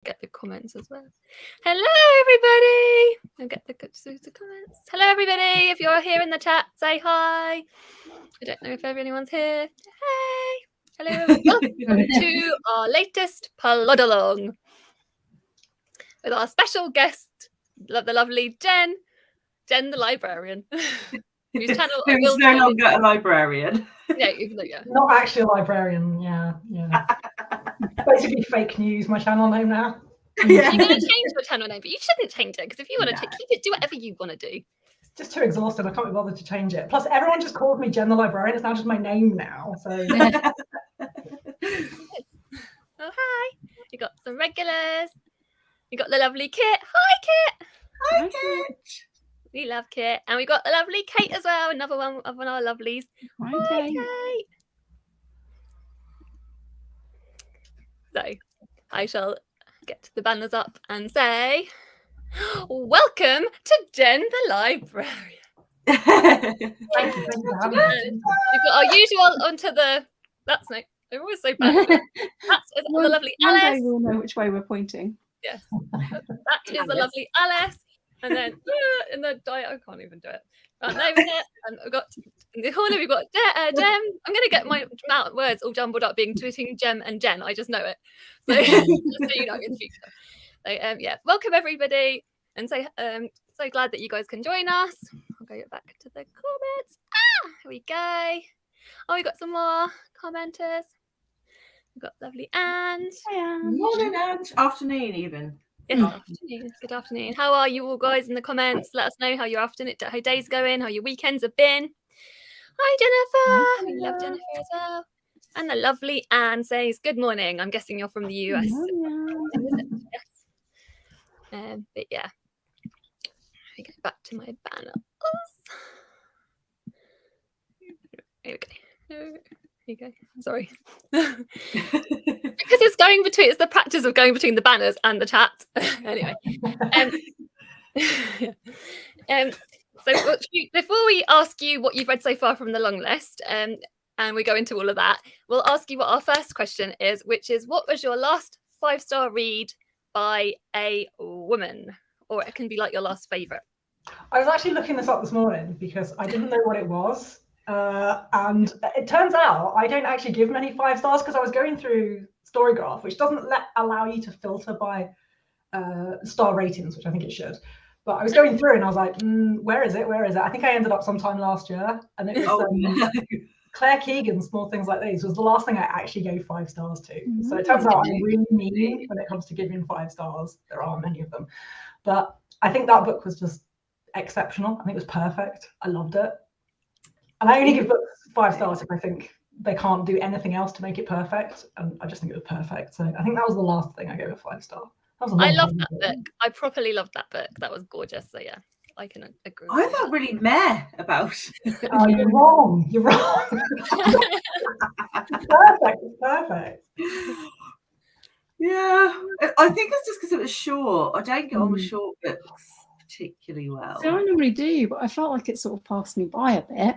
get the comments as well. Hello, everybody. I'll get the comments. Hello, everybody. If you're here in the chat, say hi. I don't know if everyone's here. Hey. Hello. Welcome to our latest Plodalong with our special guest, the lovely Jen the Librarian. Whose channel Who's no longer a librarian. Yeah. Not actually a librarian, yeah. Basically fake news, my channel name now. Yeah. You're going to change your channel name, but you shouldn't change it, because if you want to keep it, do whatever you want to do. It's just too exhausted. I can't be bothered to change it. Plus, everyone just called me Jen the Librarian. It's now just my name now. So. Oh, hi. You got some regulars. You got the lovely Kit. Hi, Kit. Hi, Kit. We love Kit. And we got the lovely Kate as well, another one of our lovelies. Hi, Kate. So I shall get the banners up and say, welcome to Jen the Librarian. Thank you for having me. We've got our usual onto the, that's no, they're always so bad. That's the lovely Alice. We'll know which way we're pointing. Yes. That is the lovely Alice. And then in the diet, I can't even do it. Right, there we go. And we've got in the corner, we've got Jem. I'm going to get my words all jumbled up being between Jem and Jen. I just know it. So just so you know in the future. So yeah, welcome everybody. And so glad that you guys can join us. I'll go back to the comments. Here we go. Oh, we got some more commenters. We've got lovely Anne. Hi, Anne. Morning, Anne. Afternoon, even. Yes, afternoon. Good afternoon. How are you all guys in the comments? Let us know how your afternoon, how your day's going, how your weekends have been. Hi, Jennifer. We love Jennifer as well. And the lovely Anne says, good morning. I'm guessing you're from the US. Yes. But yeah. Let me go back to my banner. Here we go. Here you go. Sorry. Because it's going between, it's the practice of going between the banners and the chat. Anyway. So before we ask you what you've read so far from the long list, and we go into all of that, we'll ask you what our first question is, which is, what was your last 5-star read by a woman? Or it can be like your last favourite. I was actually looking this up this morning because I didn't know what it was. And it turns out I don't actually give many 5 stars, because I was going through Storygraph, which doesn't allow you to filter by star ratings, which I think it should. But I was going through and I was like, where is it? I think I ended up sometime last year, and it was Claire Keegan's Small Things Like These was the last thing I actually gave 5 stars to. So it turns out I'm really mean when it comes to giving 5 stars. There are many of them, but I think that book was just exceptional. I think it was perfect. I loved it. And I only give books 5 stars if I think they can't do anything else to make it perfect. And I just think it was perfect. So I think that was the last thing I gave a 5-star. I love that book. I properly loved that book. That was gorgeous. So yeah, I can agree. I felt really meh about. Oh, you're wrong. You're wrong. Perfect. Yeah, I think it's just because it was short. I don't get on with short books particularly well. So I normally do, but I felt like it sort of passed me by a bit.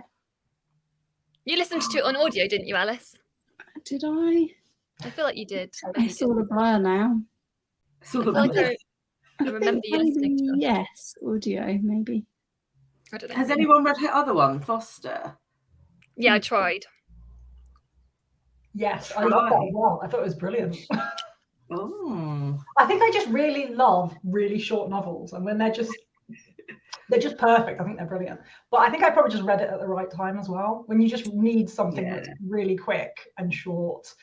You listened to it on audio, didn't you, Alice? Did I? I feel like you did. I saw the blur now. I remember you listening to it. Yes, audio, maybe. I don't know. Has anyone read her other one, Foster? Yeah, I tried. Yes, I loved that as well. I thought it was brilliant. Oh. I think I just really love really short novels, and when they're just perfect, I think they're brilliant. But I think I probably just read it at the right time as well, when you just need something that's really quick and short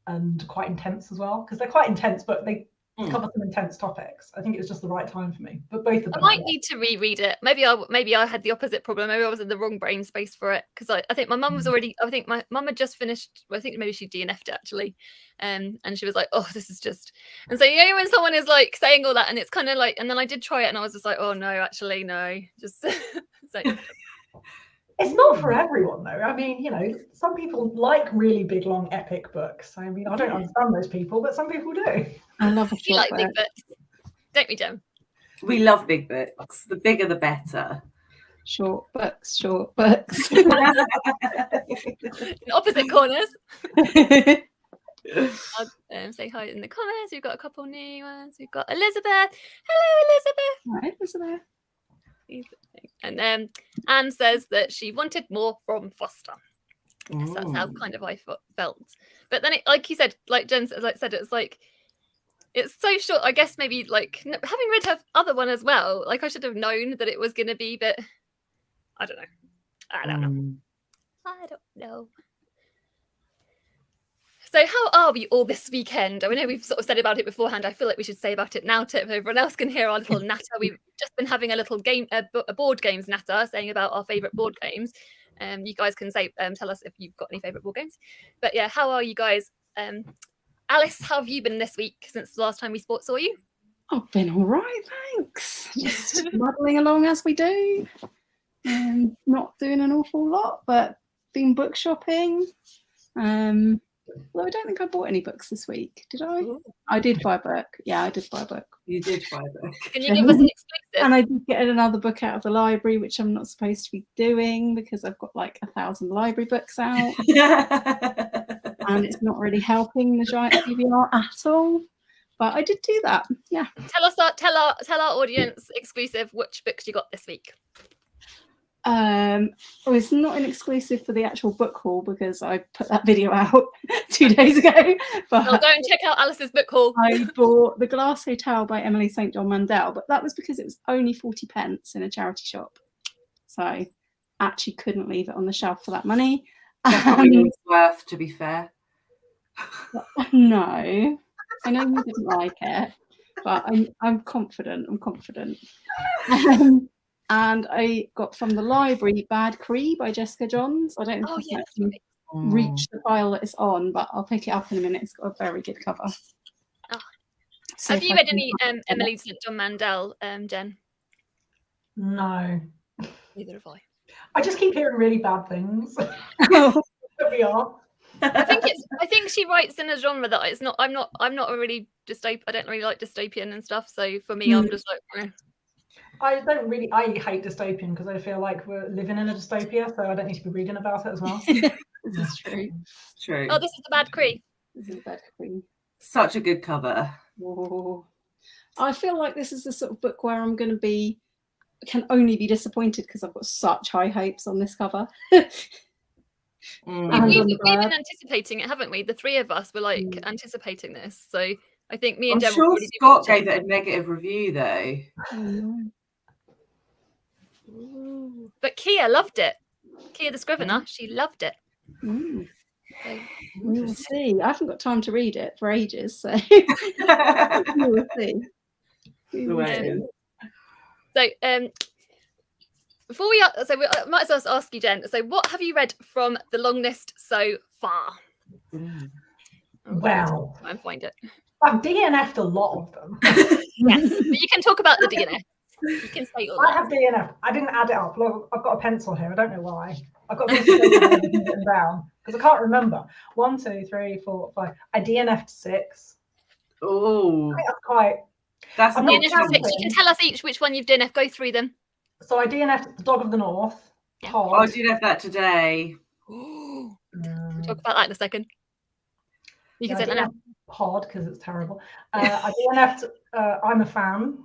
and quite intense as well, because they're quite intense, but they cover some intense topics. I think it was just the right time for me. But both of them. I might need to reread it. Maybe I had the opposite problem. Maybe I was in the wrong brain space for it, because I think my mum was already. I think my mum had just finished. Well, I think maybe she DNF'd it actually, and she was like, "Oh, this is just." And so when someone is like saying all that, and it's kind of like, and then I did try it, and I was just like, "Oh no, actually no." Just so. It's not for everyone though. I mean, some people like really big, long, epic books. I mean, I don't understand those people, but some people do. I love a short You like book. big books, don't we, Jem? We love big books. The bigger, the better. Short books. In opposite corners. I'll say hi in the comments. We've got a couple new ones. We've got Elizabeth. Hello, Elizabeth. Right, And Anne says that she wanted more from Foster. So that's how kind of I felt. But then, like you said, like Jen said, it's like it's so short. I guess maybe like having read her other one as well, like I should have known that it was going to be, but I don't know. I don't know. So how are we all this weekend? I know we've sort of said about it beforehand. I feel like we should say about it now so everyone else can hear our little natter. We've just been having a little game, a board games natter, saying about our favourite board games. You guys can say, tell us if you've got any favourite board games. But yeah, how are you guys? Alice, how have you been this week since the last time we saw you? I've been all right, thanks. Just muddling along as we do. Not doing an awful lot, but been book shopping. Well, I don't think I bought any books this week, did I? Ooh. I did buy a book. Yeah, I did buy a book. You did buy a book. Can you give us an exclusive? And I did get another book out of the library, which I'm not supposed to be doing because I've got like 1,000 library books out. And it's not really helping the giant TBR at all. But I did do that. Yeah. Tell our audience exclusive which books you got this week. Well, it's not an exclusive for the actual book haul because I put that video out 2 days ago. But I'll go and check out Alice's book haul. I bought The Glass Hotel by Emily St John Mandel, but that was because it was only 40p in a charity shop. So I actually couldn't leave it on the shelf for that money. That's not really it's worth, to be fair. No, I know you didn't like it, but I'm confident. And I got from the library Bad Cree by Jessica Johns. I don't know if I can reach the file that it's on, but I'll pick it up in a minute. It's got a very good cover. So have you read any Emily St John Mandel, Jen? No. Neither have I. I just keep hearing really bad things. We are. I think she writes in a genre that it's not. I'm not a really dystopian. I don't really like dystopian and stuff. So for me, I'm just like. I hate dystopian because I feel like we're living in a dystopia, so I don't need to be reading about it as well. This is true. True. Oh, this is the Bad Cree. This is Bad Cree. Such a good cover. Oh. I feel like this is the sort of book where I'm going to can only be disappointed because I've got such high hopes on this cover. We've been anticipating it, haven't we? The three of us were like anticipating this. So I think me and Jen. I'm sure Scott gave it a negative review though. But Kia loved it. Kia the Scrivener, she loved it. So, we will see. I haven't got time to read it for ages, so we will see. So before we I might as well ask you, Jen. So what have you read from the long list so far? Well, try and find it. I've DNF'd a lot of them. Yes, but you can talk about the DNF. You can say all I have DNF. I didn't add it up. Look, I've got a pencil here. I don't know why. I've got a piece of paper written down because I can't remember. 1, 2, 3, 4, 5. I DNF'd 6. Oh, that's I'm not DNF'd 6. You can tell us each which one you've DNF'd. Go through them. So I DNF'd The Dog of the North. Yeah. I DNF'd that today. We'll talk about that in a second. You can say that now. Pod because it's terrible. I DNF'd I'm a Fan.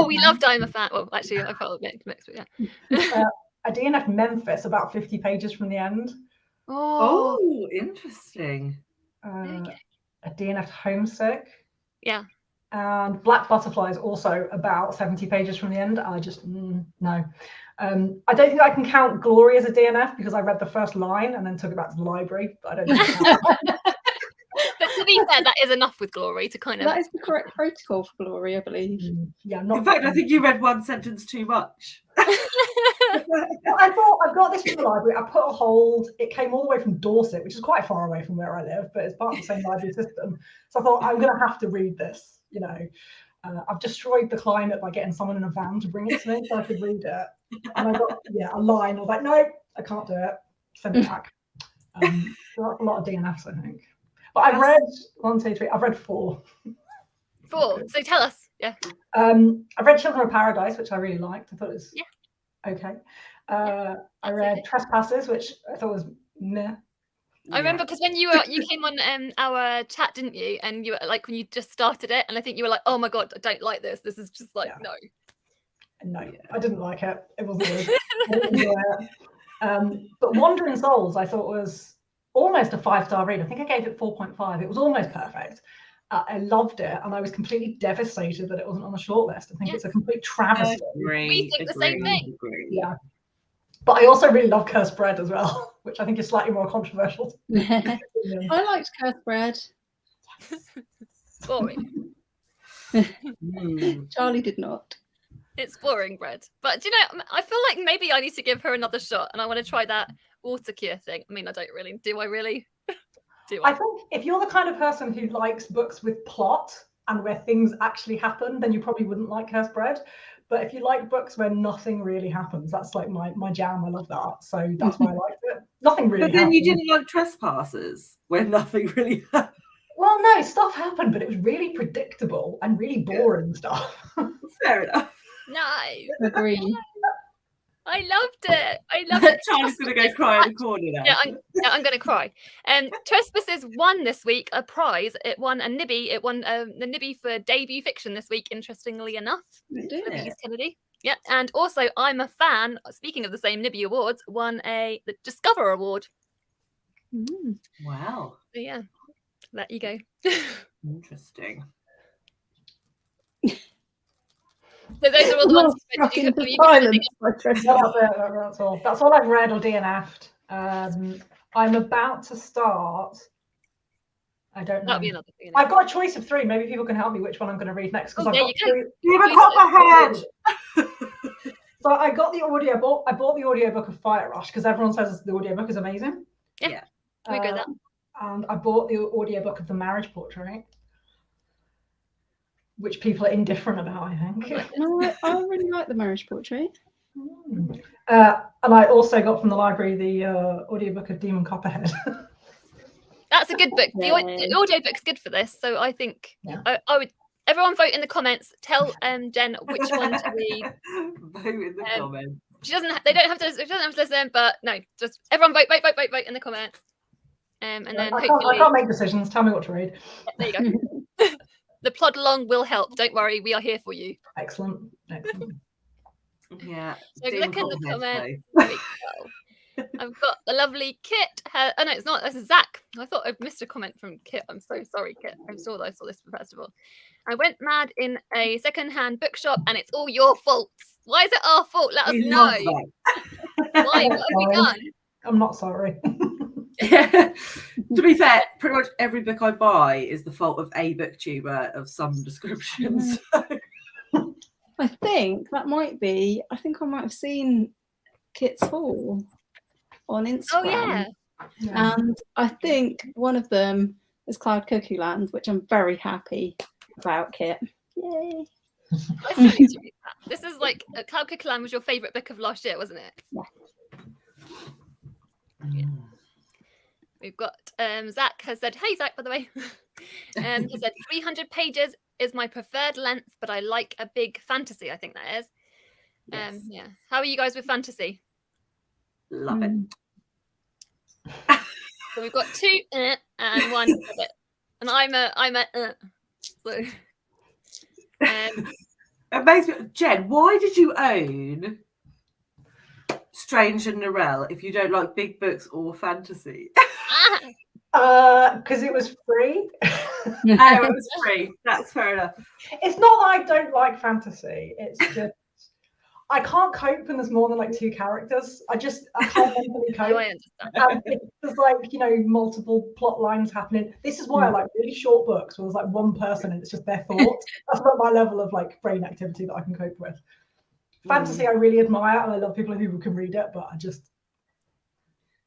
We loved I'm a Fan. Well, actually, I felt a bit mixed, but yeah. I DNF'd Memphis about 50 pages from the end. Oh, interesting. I DNF'd Homesick. Yeah. And Black Butterflies also about 70 pages from the end. I just no. I don't think I can count Glory as a DNF because I read the first line and then took it back to the library. But I don't know. But to be fair, that is enough with Glory to kind of. That is the correct protocol for Glory, I believe. Yeah, In fact, I think you read one sentence too much. I thought I've got this from the library. I put a hold. It came all the way from Dorset, which is quite far away from where I live, but it's part of the same library system. So I thought I'm going to have to read this. You know, I've destroyed the climate by getting someone in a van to bring it to me so I could read it. And I got a line. I was like, no, I can't do it. Send it back. So that's a lot of DNFs, I think. But I've read 1, 2, 3. I've read 4. 4. So tell us. Yeah. I've read Children of Paradise, which I really liked. I thought it was okay. I read Trespasses, which I thought was meh. I remember because when you came on our chat, didn't you? And you were like when you just started it, and I think you were like, "Oh my god, I don't like this. This is just like no." No, I didn't like it. It wasn't good. I didn't enjoy it. But Wandering Souls, I thought was almost a 5-star read. I think I gave it 4.5. It was almost perfect. I loved it, and I was completely devastated that it wasn't on the shortlist. I think it's a complete travesty. We think the same thing. Yeah. But I also really love Cursed Bread as well, which I think is slightly more controversial. I liked Cursed Bread. Boring. Charlie did not. It's boring bread. But do you know, I feel like maybe I need to give her another shot, and I want to try that water cure thing. I mean, I don't really. Do I really? Do I? I think if you're the kind of person who likes books with plot and where things actually happen, then you probably wouldn't like Cursed Bread. But if you like books where nothing really happens, that's like my jam. I love that. So that's why I liked it. Nothing really But then happened. you didn't like Trespassers, where nothing really happened. Well, no, stuff happened, but it was really predictable and really boring stuff. Fair enough. No. Agree. I loved it. I loved it. Charlie's going to go cry in the corner now. Yeah, I'm going to cry. Trespassers won this week a prize. It won a Nibby. It won the Nibby for debut fiction this week, interestingly enough. Yeah. Kennedy. Yeah, and also I'm a fan. Speaking of the same Nibby Awards, won the Discover Award. Wow. So yeah, there you go. Interesting. So those are all the ones That's all I've read or DNF'd. I'm about to start. I don't know. That'll be another thing. I've got a choice of 3. Maybe people can help me which one I'm going to read next. Oh, there you go. Give a copperhead. So I got the audiobook. I bought the audiobook of Fire Rush because everyone says the audiobook is amazing. Yeah. We agree with that. And I bought the audiobook of The Marriage Portrait, which people are indifferent about, I think. No, I really like The Marriage Portrait. And I also got from the library the audiobook of Demon Copperhead. That's a good book. The audiobook's good for this. So I think I would. Everyone vote in the comments. Tell Jen which one to read. Vote in the comments. She doesn't. They don't have to. She doesn't have to listen. But no, just everyone vote in the comments. And then I hopefully can't make decisions. Tell me what to read. There you go. The Plodalong will help. Don't worry, we are here for you. Excellent. Yeah. So look in the comments. There we go. I've got the lovely Kit. Oh no, it's not. This is Zach. I thought I missed a comment from Kit. I'm so sorry, Kit. I saw this first of all. I went mad in a second-hand bookshop, and it's all your fault. Why is it our fault? Let us know. Why? What have we done? I'm not sorry. To be fair, pretty much every book I buy is the fault of a booktuber of some description. So. I think that might be. I think I might have seen Kit's haul on Instagram. Oh yeah. And I think one of them is Cloud Cuckoo Land, which I'm very happy about, Kit. Yay. This is like Cloud Cuckoo Land was your favourite book of last year, wasn't it? Yeah. We've got Zach has said, hey Zach, by the way. He said 300 pages is my preferred length, but I like a big fantasy. I think that is. Yes. Yeah. How are you guys with fantasy? Love it. So we've got 2 and 1 of it. And I'm a so It makes me, Jen, why did you own Strange and Narelle if you don't like big books or fantasy? Because it was free. Oh, it was free. That's fair enough. It's not that I don't like fantasy. It's just I can't cope when there's more than like 2 characters. I can't mentally cope. I understand. There's like, multiple plot lines happening. This is why I like really short books where there's like one person and it's just their thoughts. That's not my level of like brain activity that I can cope with. Fantasy I really admire and I love people who can read it, but I just...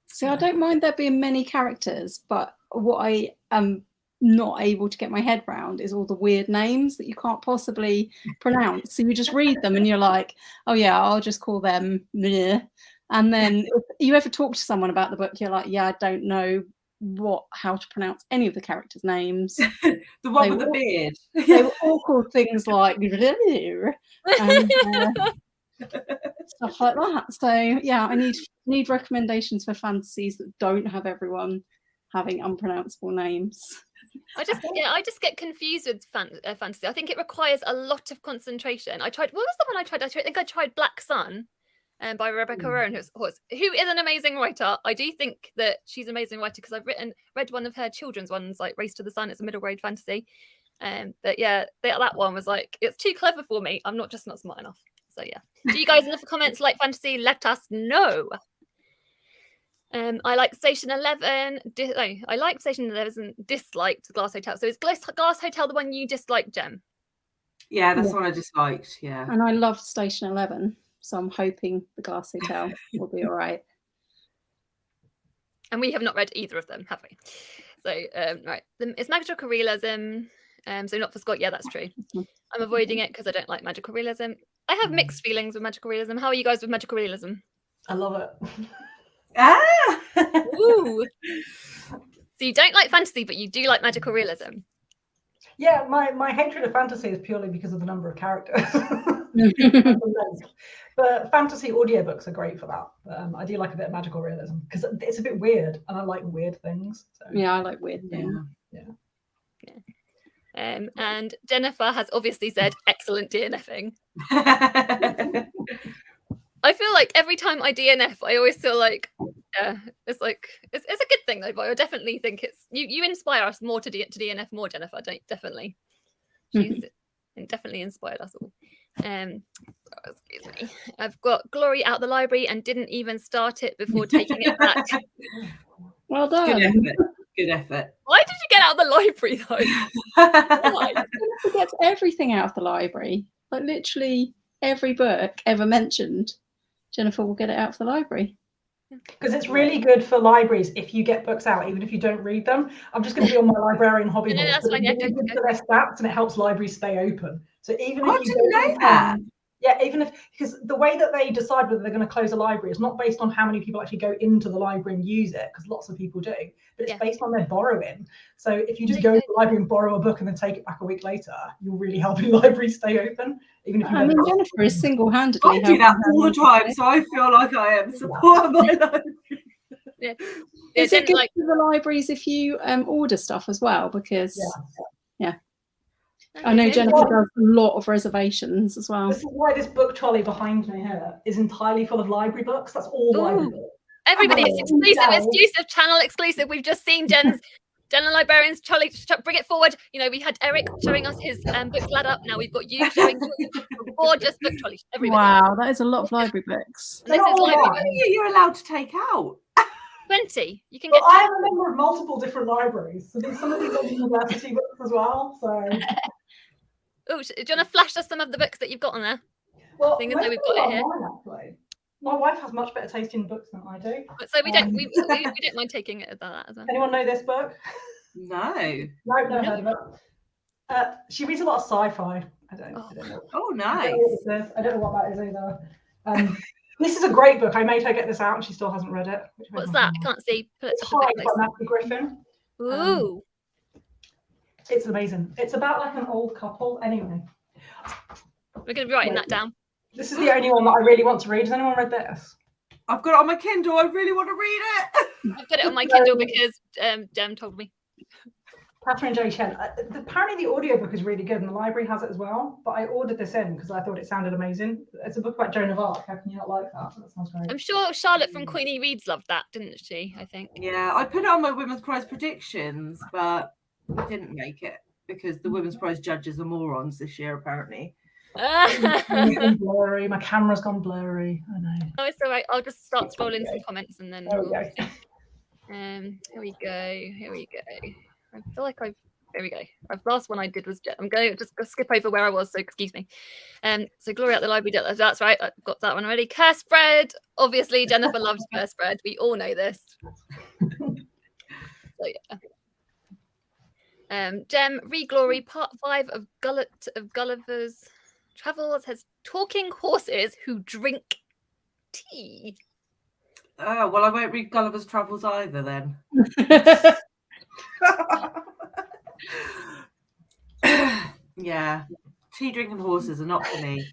See, I don't mind there being many characters, but what I am not able to get my head round is all the weird names that you can't possibly pronounce. So you just read them and you're like, oh yeah, I'll just call them bleh. And then if you ever talk to someone about the book, you're like, yeah, I don't know how to pronounce any of the characters' names. The one with the beard. They were all called things like and, stuff like that. So yeah, I need recommendations for fantasies that don't have everyone having unpronounceable names. I just get confused with fantasy. I think it requires a lot of concentration. What was the one I tried? I think I tried Black Sun by Rebecca Rowan, who is an amazing writer. I do think that she's an amazing writer because I've read one of her children's ones, like Race to the Sun. It's a middle grade fantasy. But yeah, that one was like, it's too clever for me. I'm not smart enough. So yeah. Do you guys in the comments like fantasy? Let us know. I like Station 11. I liked Station 11 and disliked Glass Hotel. So is Glass Hotel the one you disliked, Jem? Yeah, that's the one I disliked. Yeah. And I loved Station 11. So I'm hoping the Glass Hotel will be all right. And we have not read either of them, have we? So, right. It's magical realism. So not for Scott. Yeah, that's true. I'm avoiding it because I don't like magical realism. I have mixed feelings with magical realism. How are you guys with magical realism? I love it. Ah! Ooh. So you don't like fantasy, but you do like magical realism. Yeah, my hatred of fantasy is purely because of the number of characters. But fantasy audiobooks are great for that. I do like a bit of magical realism because it's a bit weird, and I like weird things. So. Yeah, I like weird things. Yeah. And Jennifer has obviously said excellent DNFing. I feel like every time I DNF, I always feel like, it's a good thing though. But I definitely think it's you inspire us more to DNF more, Jennifer. Definitely, she's definitely inspired us all. Excuse me. I've got Glory out the library and didn't even start it before taking it back. Well done. Good effort. Why did you get out of the library though? Why? Jennifer gets everything out of the library. Like literally every book ever mentioned, Jennifer will get it out of the library. Because it's really good for libraries if you get books out, even if you don't read them. I'm just going to be on my librarian hobby. No, that's fine. It's really good for their stats, and it helps libraries stay open. So even if you didn't know that. Yeah, because the way that they decide whether they're going to close a library is not based on how many people actually go into the library and use it, because lots of people do, but it's based on their borrowing. So if you just go to the library and borrow a book and then take it back a week later, you'll really help your library stay open. Even if you Jennifer is single-handedly. I do that all the time, so I feel like I am supporting my library. Yeah. Is it good for the libraries if you order stuff as well? Because I know Jennifer does a lot of reservations as well. This is why this book trolley behind me here is entirely full of library books. That's all library books. Everybody, it's exclusive, channel exclusive. We've just seen Jen's Librarian's trolley. Bring it forward. You know, we had Eric showing us his book ladder. Now we've got you showing gorgeous book trolley. Everybody. Wow, that is a lot of library books. This is library books. You're allowed to take out. 20. You can get. I am a member of multiple different libraries, so some of these are university books as well. So. Oh, do you want to flash us some of the books that you've got on there? Well, we've got it here. Mine, my wife has much better taste in books than I do. So we don't mind taking it as that as well. Anyone know this book? No. Never heard of it. She reads a lot of sci-fi. I don't know. Oh, nice. I don't know what that is either. This is a great book. I made her get this out and she still hasn't read it. What's that? I can't see. It's Hive by Matthew Griffin. Ooh. It's amazing. It's about like an old couple. Anyway. We're going to be writing that down. This is the only one that I really want to read. Has anyone read this? I've got it on my Kindle. I really want to read it. I've got it on my Kindle because Jem told me. Catherine J. Chen. Apparently the audiobook is really good and the library has it as well. But I ordered this in because I thought it sounded amazing. It's a book about Joan of Arc. How can you not like that? That sounds great. I'm sure Charlotte from Queenie Reads loved that, didn't she? I think. Yeah, I put it on my Women's Prize predictions, but I didn't make it because the Women's Prize judges are morons this year, apparently. Blurry. My camera's gone blurry. I know. Oh, it's all right. I'll just start scrolling some comments and then. There we go. Here we go. I feel like there we go. The last one I did was I'm going to just skip over where I was, so excuse me. So Glory at the Library, that's right. I've got that one already. Curse Spread. Obviously, Jennifer loves Curse Spread. We all know this. So yeah. Jem, Re-Glory, part 5 of Gulliver's Travels has talking horses who drink tea. Oh, well, I won't read Gulliver's Travels either then. Yeah, tea drinking horses are not for me.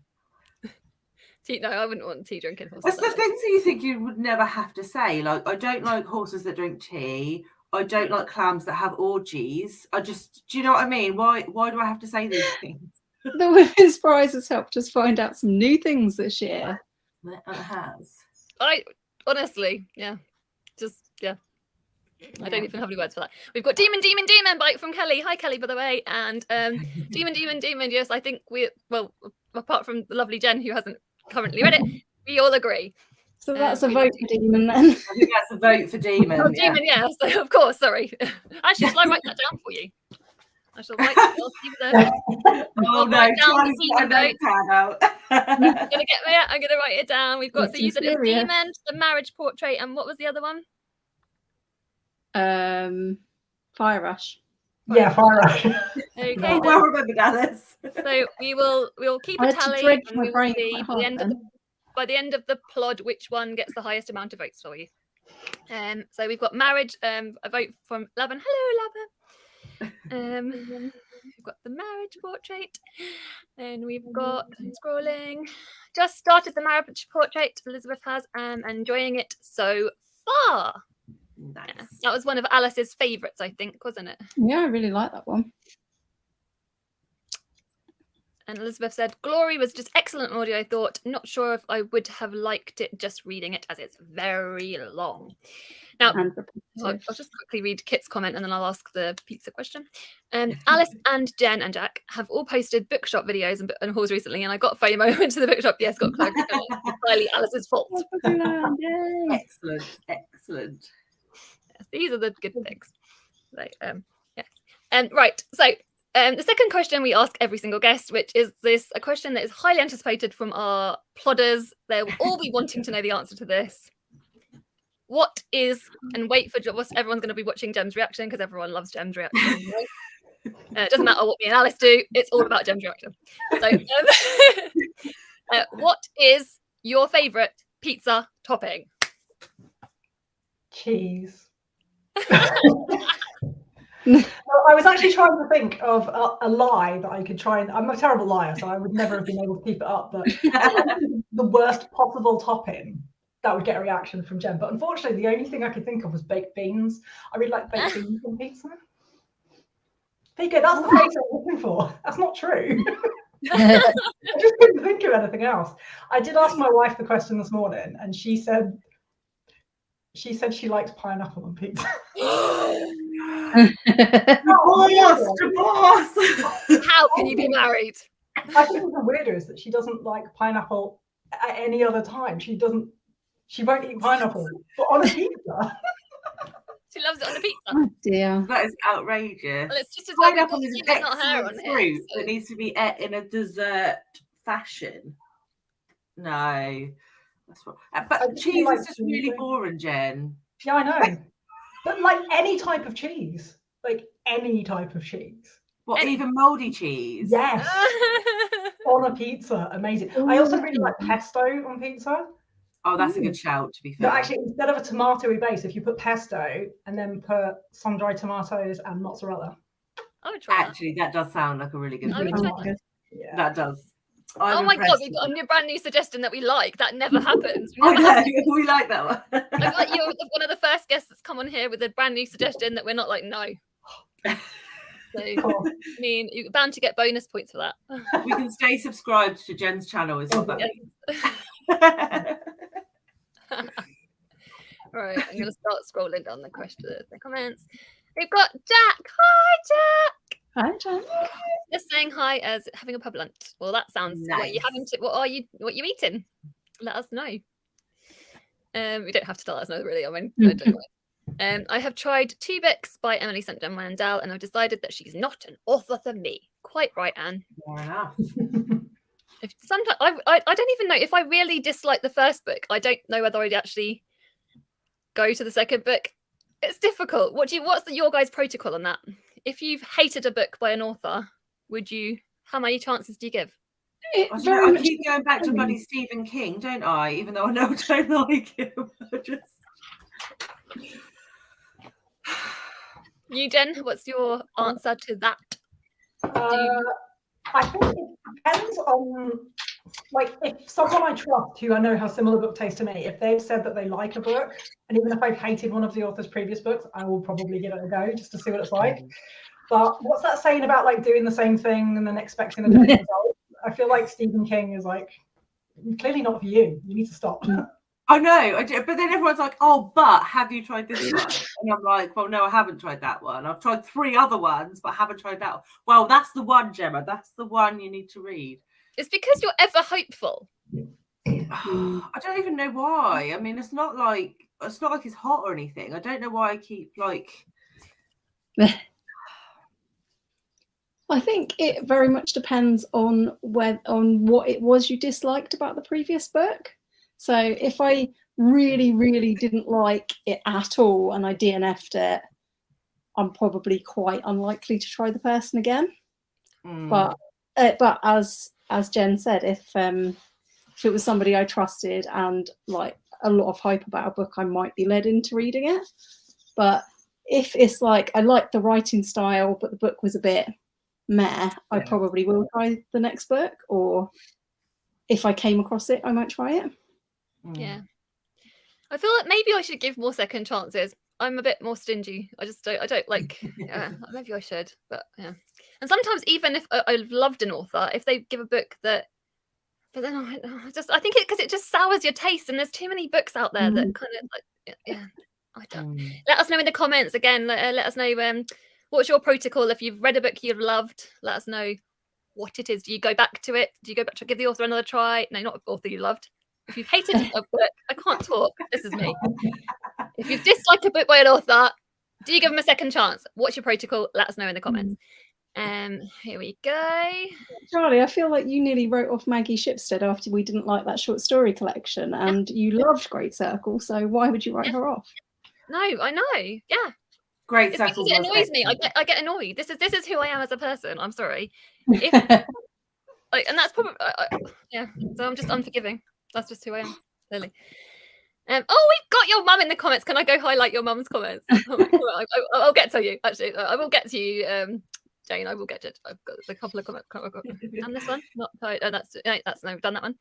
No, I wouldn't want tea drinking horses. That's the things that you think you would never have to say. Like, I don't like horses that drink tea. I don't like clams that have orgies. Do you know what I mean? Why do I have to say these things? The Women's Prize has helped us find out some new things this year. It has. I honestly, yeah. I don't even have any words for that. We've got Demon Bite from Kelly. Hi Kelly, by the way. And Demon, yes, I think apart from the lovely Jen who hasn't currently read it, we all agree. So that's a vote for Demon then. I think that's a vote for Demon. Oh, Demon, yeah. So, of course, sorry. Actually, shall I write that down for you? I shall write that down. Oh no, Charlie's got a notepad out. I'm gonna write it down. We've got, so you said it was Demon, the marriage portrait, and what was the other one? Fire Rush. Yeah, Fire Rush. Okay. Well remembered, Alice. So we'll keep a tally, and we will see by the end of the plod which one gets the highest amount of votes for you. So we've got marriage, a vote from Laban. Hello, Laban. We've got the marriage portrait, and we've got scrolling. Just started the marriage portrait. Elizabeth has, enjoying it so far. Nice. Yeah, that was one of Alice's favourites, I think, wasn't it? Yeah, I really like that one. And Elizabeth said, Glory was just excellent audio, I thought. Not sure if I would have liked it just reading it, as it's very long. Now, I'll just quickly read Kit's comment and then I'll ask the pizza question. Alice and Jen and Jack have all posted bookshop videos and hauls recently, and I got FOMO into the bookshop. Yes, got clogged. Entirely Alice's fault. Excellent. Yes, these are the good things. So, yes. Right. So, the second question we ask every single guest, which is a question that is highly anticipated from our plodders. They'll all be wanting to know the answer to this. What is, and wait for what everyone's going to be watching Gem's reaction, because everyone loves Gem's reaction. It doesn't matter what me and Alice do, it's all about Gem's reaction. So, what is your favourite pizza topping? Cheese. I was actually trying to think of a lie that I could try and. I'm a terrible liar, so I would never have been able to keep it up. But the worst possible topping that would get a reaction from Jen. But unfortunately, the only thing I could think of was baked beans. I really like baked beans on pizza. There you go. That's the face I was looking for. That's not true. I just couldn't think of anything else. I did ask my wife the question this morning, and she said she likes pineapple on pizza. Divorce. How can you be married? I think the weirder is that she doesn't like pineapple at any other time. She won't eat pineapple, but on a pizza. She loves it on a pizza. Oh dear. That is outrageous. Well, it's just as pineapple is an not hair on excellent fruit so. that needs to be ate in a dessert fashion. No, that's wrong. But cheese is just really boring, Jen. Yeah, I know. But like any type of cheese. What, even mouldy cheese? Yes. On a pizza, amazing. I also really like pesto on pizza. Oh, that's a good shout, to be fair. No, actually, instead of a tomatoey base, if you put pesto and then put sun-dried tomatoes and mozzarella. I would try Actually, that does sound like a really good I would try that. Yeah. That does. Oh my God, we've got a new brand new suggestion that we like. That never happens. We like that one. I feel like you're one of the first guests that's come on here with a brand new suggestion that we're not like, no. So, I mean, you're bound to get bonus points for that. We can stay subscribed to Jen's channel, is what that means. Right, I'm going to start scrolling down the comments. We've got Jack. Hi, Jack. Hi, Jack. Just saying hi as having a pub lunch. Well, that sounds nice. What you eating? Let us know. We don't have to let us know, really. I mean, I don't know. I have tried 2 books by Emily St. John Mandel, and I've decided that she's not an author for me. Quite right, Anne. Fair enough. Sometimes I don't even know if I really dislike the first book. I don't know whether I'd actually go to the second book. It's difficult. What's your guys' protocol on that? If you've hated a book by an author, how many chances do you give? I keep going back to bloody Stephen King, don't I? Even though I know I don't like him. You, Jen, what's your answer to that? I think it depends on like if someone I trust who I know has similar book taste to me, if they've said that they like a book, and even if I've hated one of the author's previous books, I will probably give it a go just to see what it's like. But what's that saying about like doing the same thing and then expecting a different result? I feel like Stephen King is like, clearly not for you. You need to stop. I know, but then everyone's like, oh, but have you tried this one? And I'm like, well, no, I haven't tried that one. I've tried 3 other ones, but I haven't tried that one. Well, that's the one, Gemma. That's the one you need to read. It's because you're ever hopeful. I don't even know why. I mean, it's not like it's hot or anything. I don't know why I keep like. I think it very much depends on what it was you disliked about the previous book. So if I really, really didn't like it at all and I DNF'd it, I'm probably quite unlikely to try the person again. But as Jen said, if it was somebody I trusted and like a lot of hype about a book, I might be led into reading it. But if it's like I like the writing style, but the book was a bit meh, I probably will try the next book, or if I came across it, I might try it. Yeah. I feel like maybe I should give more second chances. I'm a bit more stingy. I don't like, maybe I should, but yeah. And sometimes even if I've loved an author, if they give a book that, but then I think because it just sours your taste, and there's too many books out there that kind of like, I don't. Let us know in the comments again. Let us know what's your protocol if you've read a book you've loved. Let us know what it is. Do you go back to it? Do you go back to give the author another try? No, not author you loved. If you've hated a book, I can't talk. This is me. If you've disliked a book by an author, do you give them a second chance? What's your protocol? Let us know in the comments. Here we go. Charlie, I feel like you nearly wrote off Maggie Shipstead after we didn't like that short story collection, and you loved Great Circle, so why would you write her off? No, I know. Yeah. Great Circle. Because it annoys me. I get annoyed. This is who I am as a person. I'm sorry. And that's probably so I'm just unforgiving. That's just who I am, clearly. We've got your mum in the comments. Can I go highlight your mum's comments? I'll get to you. Actually, I will get to you, Jane. I will get to it. I've got a couple of comments. Done this one? Not that's no, I've done that one.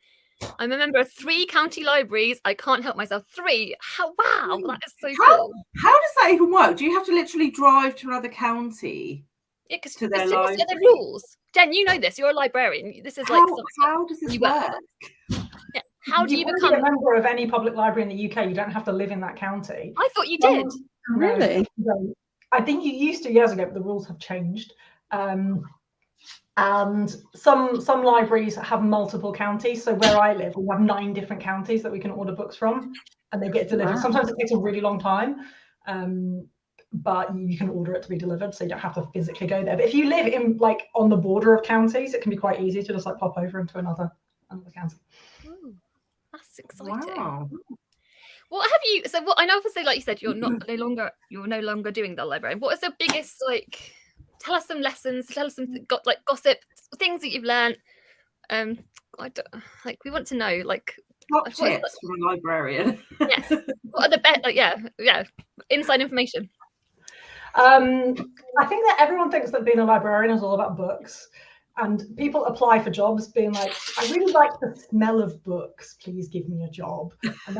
I'm a member of 3 county libraries. I can't help myself. 3. Wow, that is so cool. How does that even work? Do you have to literally drive to another county? Yeah, because to there's their library? the rules. Jen, you know this. You're a librarian. This is like how does this work? Yeah. How do you become a member of any public library in the UK? You don't have to live in that county. I thought you did. Really? I think you used to years ago, but the rules have changed. And some libraries have multiple counties. So where I live, we have 9 different counties that we can order books from, and they get delivered. Wow. Sometimes it takes a really long time, but you can order it to be delivered, so you don't have to physically go there. But if you live in like on the border of counties, it can be quite easy to just like pop over into another county. Ooh, that's exciting. Wow. What have you? So what I know, obviously, like you said, you're no longer doing the library. What is the biggest like? Tell us some lessons. Tell us some gossip things that you've learned. We want to know top tips from a librarian. Yes. What are the best? Inside information. I think that everyone thinks that being a librarian is all about books, and people apply for jobs being like, I really like the smell of books, please give me a job. And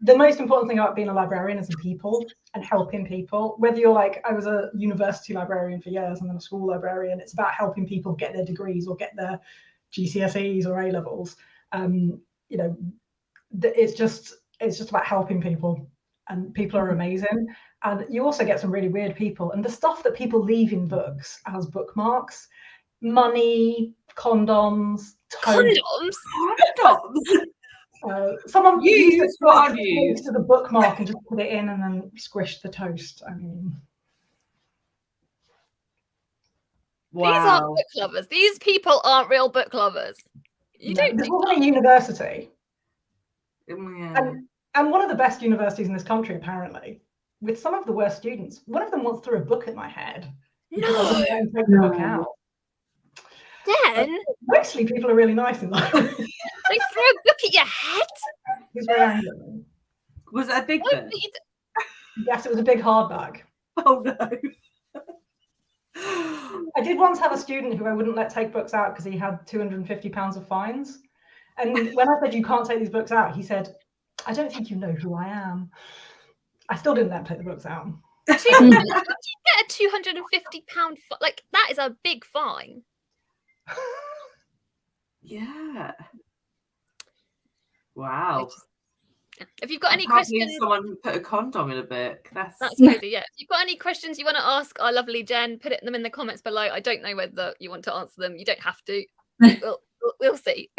the most important thing about being a librarian is the people and helping people. Whether you're like, I was a university librarian for years and then a school librarian, it's about helping people get their degrees or get their GCSEs or A levels. It's just about helping people, and people are amazing. And you also get some really weird people, and the stuff that people leave in books as bookmarks: money, condoms, Condoms. Someone used what I've used to the bookmark and just put it in and then squished the toast. I mean, wow. These aren't book lovers. These people aren't real book lovers. This wasn't a university, and one of the best universities in this country, apparently, with some of the worst students. One of them once threw a book at my head. No. Take the book out. Then mostly people are really nice in libraries. They threw a book at your head? He was very angry. Was it a big book? Yes, it was a big hardback. Oh no. I did once have a student who I wouldn't let take books out because he had £250 of fines. And when I said you can't take these books out, he said, I don't think you know who I am. I still didn't let him take the books out. How do you get a £250 like that is a big fine. Yeah. Wow. If you've got any I can't believe questions, someone put a condom in a book. That's crazy. Yeah. If you've got any questions you want to ask our lovely Jen, put them in the comments below. I don't know whether you want to answer them. You don't have to. We'll see.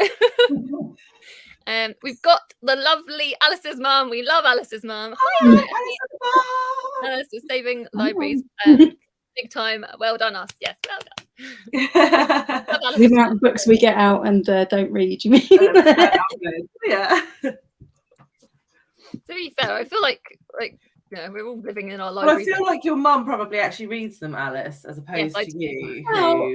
We've got the lovely Alice's mum. We love Alice's mum. Hi, Alice is saving libraries big time. Well done, us. Yes, well done. The amount of books we get out and don't read, you mean? Yeah. To be fair, I feel like we're all living in our Well, libraries. I feel like your mum probably actually reads them, Alice, as opposed to you. Well,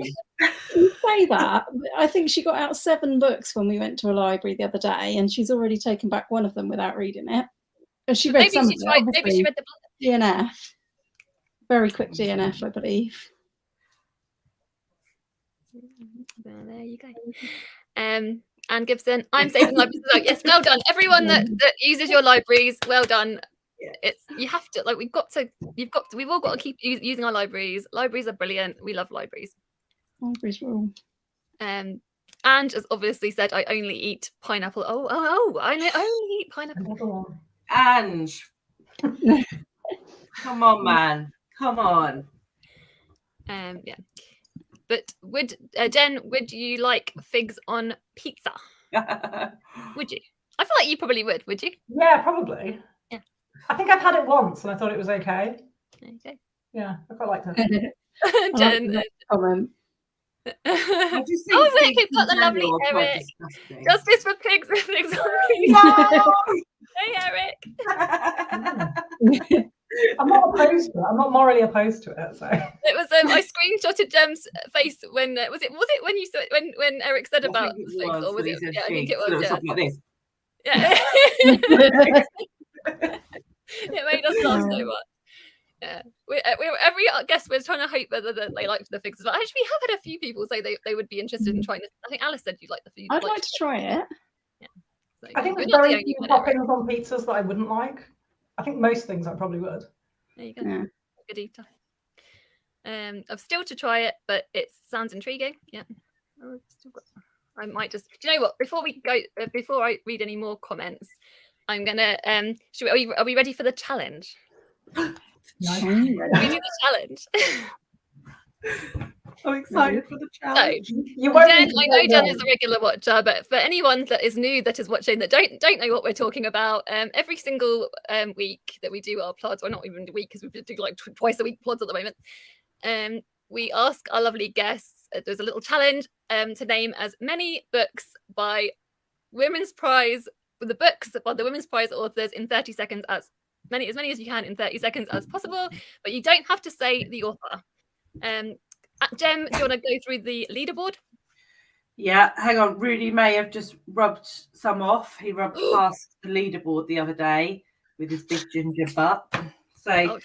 you say that. I think she got out 7 books when we went to a library the other day, and she's already taken back one of them without reading it. And she read maybe some she tried. Maybe she read the DNF. Very quick DNF, I believe. Well, there you go. Anne Gibson, I'm saving libraries. Yes, well done, everyone that uses your libraries. Well done. It's you have to we've all got to keep using our libraries. Libraries are brilliant. We love libraries. Libraries rule. And as obviously said, I only eat pineapple. I only eat pineapple. Ange, come on, man, come on. Yeah. But Jen, would you like figs on pizza? Would you? I feel like you probably would you? Yeah, probably. Yeah. I think I've had it once and I thought it was okay. Okay. Yeah, I quite liked it. Jen. Comment. I just think Oh, wait, we've got the lovely Eric. Justice for pigs. Pigs on pizza. No! Hey, Eric. I'm not opposed to it. I'm not morally opposed to it. So it was I screenshotted Jem's face when was it when you said when Eric said about the figs, or was it? Yeah, I think it was. Yeah. Something like this. Yeah. It made us laugh so much. Yeah, every guest was trying to hope whether they liked the figs. But actually, we have had a few people say they would be interested in trying this. I think Alice said you like the food. I'd like to try it. Yeah. So, I think there's very few toppings on pizzas that I wouldn't like. I think most things I probably would. There you go. Yeah. Good eater. I've still to try it, but it sounds intriguing. Yeah. I might just. Do you know what? Before we go, before I read any more comments, I'm gonna. Are we ready for the challenge? Nice. We do the challenge. I'm excited for the challenge. So, Jen, I know Jen is a regular watcher, but for anyone that is new that is watching that don't know what we're talking about, every single week that we do our plods, or not even a week because we do like twice a week plods at the moment, we ask our lovely guests. There's a little challenge to name as many books by Women's Prize, the books by the Women's Prize authors in 30 seconds, as many as you can in 30 seconds as possible, but you don't have to say the author. Jem, do you want to go through the leaderboard? Yeah, hang on. Rudy may have just rubbed some off. He rubbed past the leaderboard the other day with his big ginger butt. So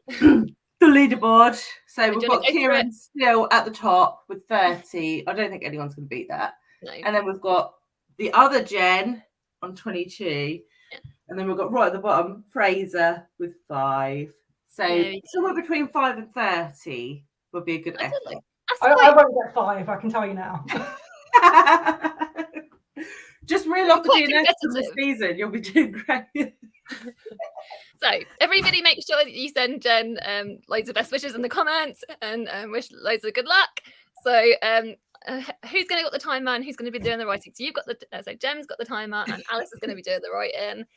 the leaderboard. So we've got Kieran still at the top with 30. I don't think anyone's going to beat that. No. And then we've got the other Jen on 22. Yeah. And then we've got right at the bottom Fraser with 5. So somewhere between 5 and 30 would be a good effort. I won't get 5, I can tell you now. Just reel off the DNS from this season, you'll be doing great. So everybody make sure that you send Jen loads of best wishes in the comments and wish loads of good luck. So who's going to got the timer and who's going to be doing the writing? So you've got so Jem's got the timer and Alice is going to be doing the writing.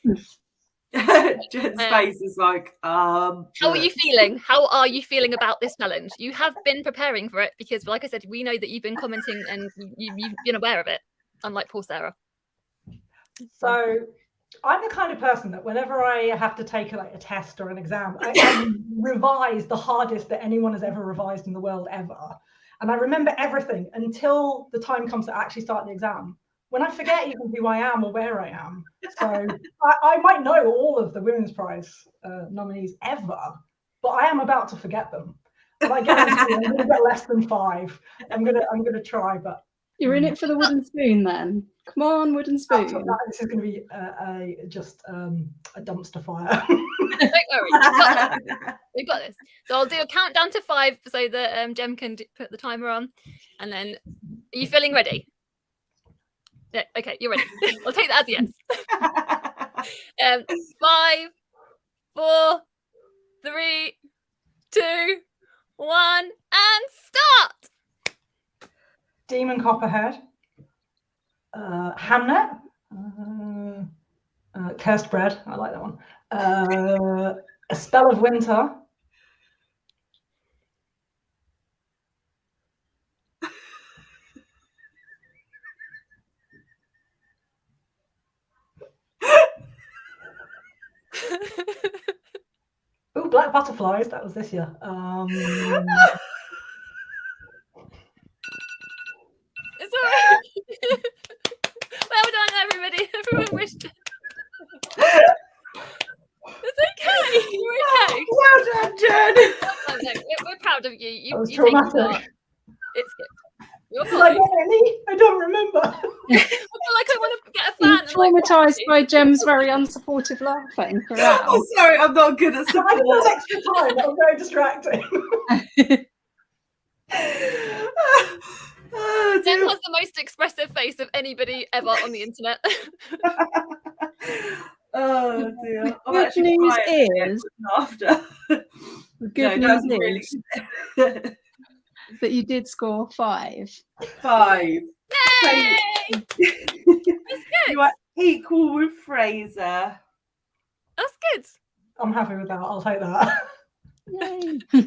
Jen's face is like, How are you feeling? How are you feeling about this challenge? You have been preparing for it because, like I said, we know that you've been commenting and you've been aware of it, unlike poor Sarah. So I'm the kind of person that whenever I have to take a test or an exam, I revise the hardest that anyone has ever revised in the world ever. And I remember everything until the time comes to actually start the exam, when I forget even who I am or where I am. So I might know all of the Women's Prize nominees ever, but I am about to forget them. If I get into it, I'm going to get less than 5. I'm gonna try, but You're in it for the wooden spoon then. Come on, wooden spoon. this is going to be just a dumpster fire. Don't worry, we've got this. So I'll do a countdown to 5 so that Jem can put the timer on. And then, are you feeling ready? Yeah, okay, you're ready. I'll take that as a yes. 5, 4, 3, 2, 1, and start. Demon Copperhead, Hamnet, Cursed Bread. I like that one. A Spell of Winter. Oh, Black Butterflies. That was this year. It's all right. Well done, everybody. Everyone wished. It's okay. You're okay. Well done, Jen. No, we're proud of you. That was you take traumatic. part. It's good. You're Like, fine. really? I don't remember. I feel like I want to get a fan. You're and, like, traumatised by Jem's very unsupportive laughing throughout. Oh, sorry, I'm not good at I didn't support. have extra time. That was very distracting. Oh, Jem dear. has the most expressive face of anybody ever on the internet. Oh dear. I'm Good actually news quiet is, after. the good No, that's news really is that you did score 5. 5. Yay! That's good. You are equal with Fraser. That's good. I'm happy with that. I'll take that. Yay. Yay!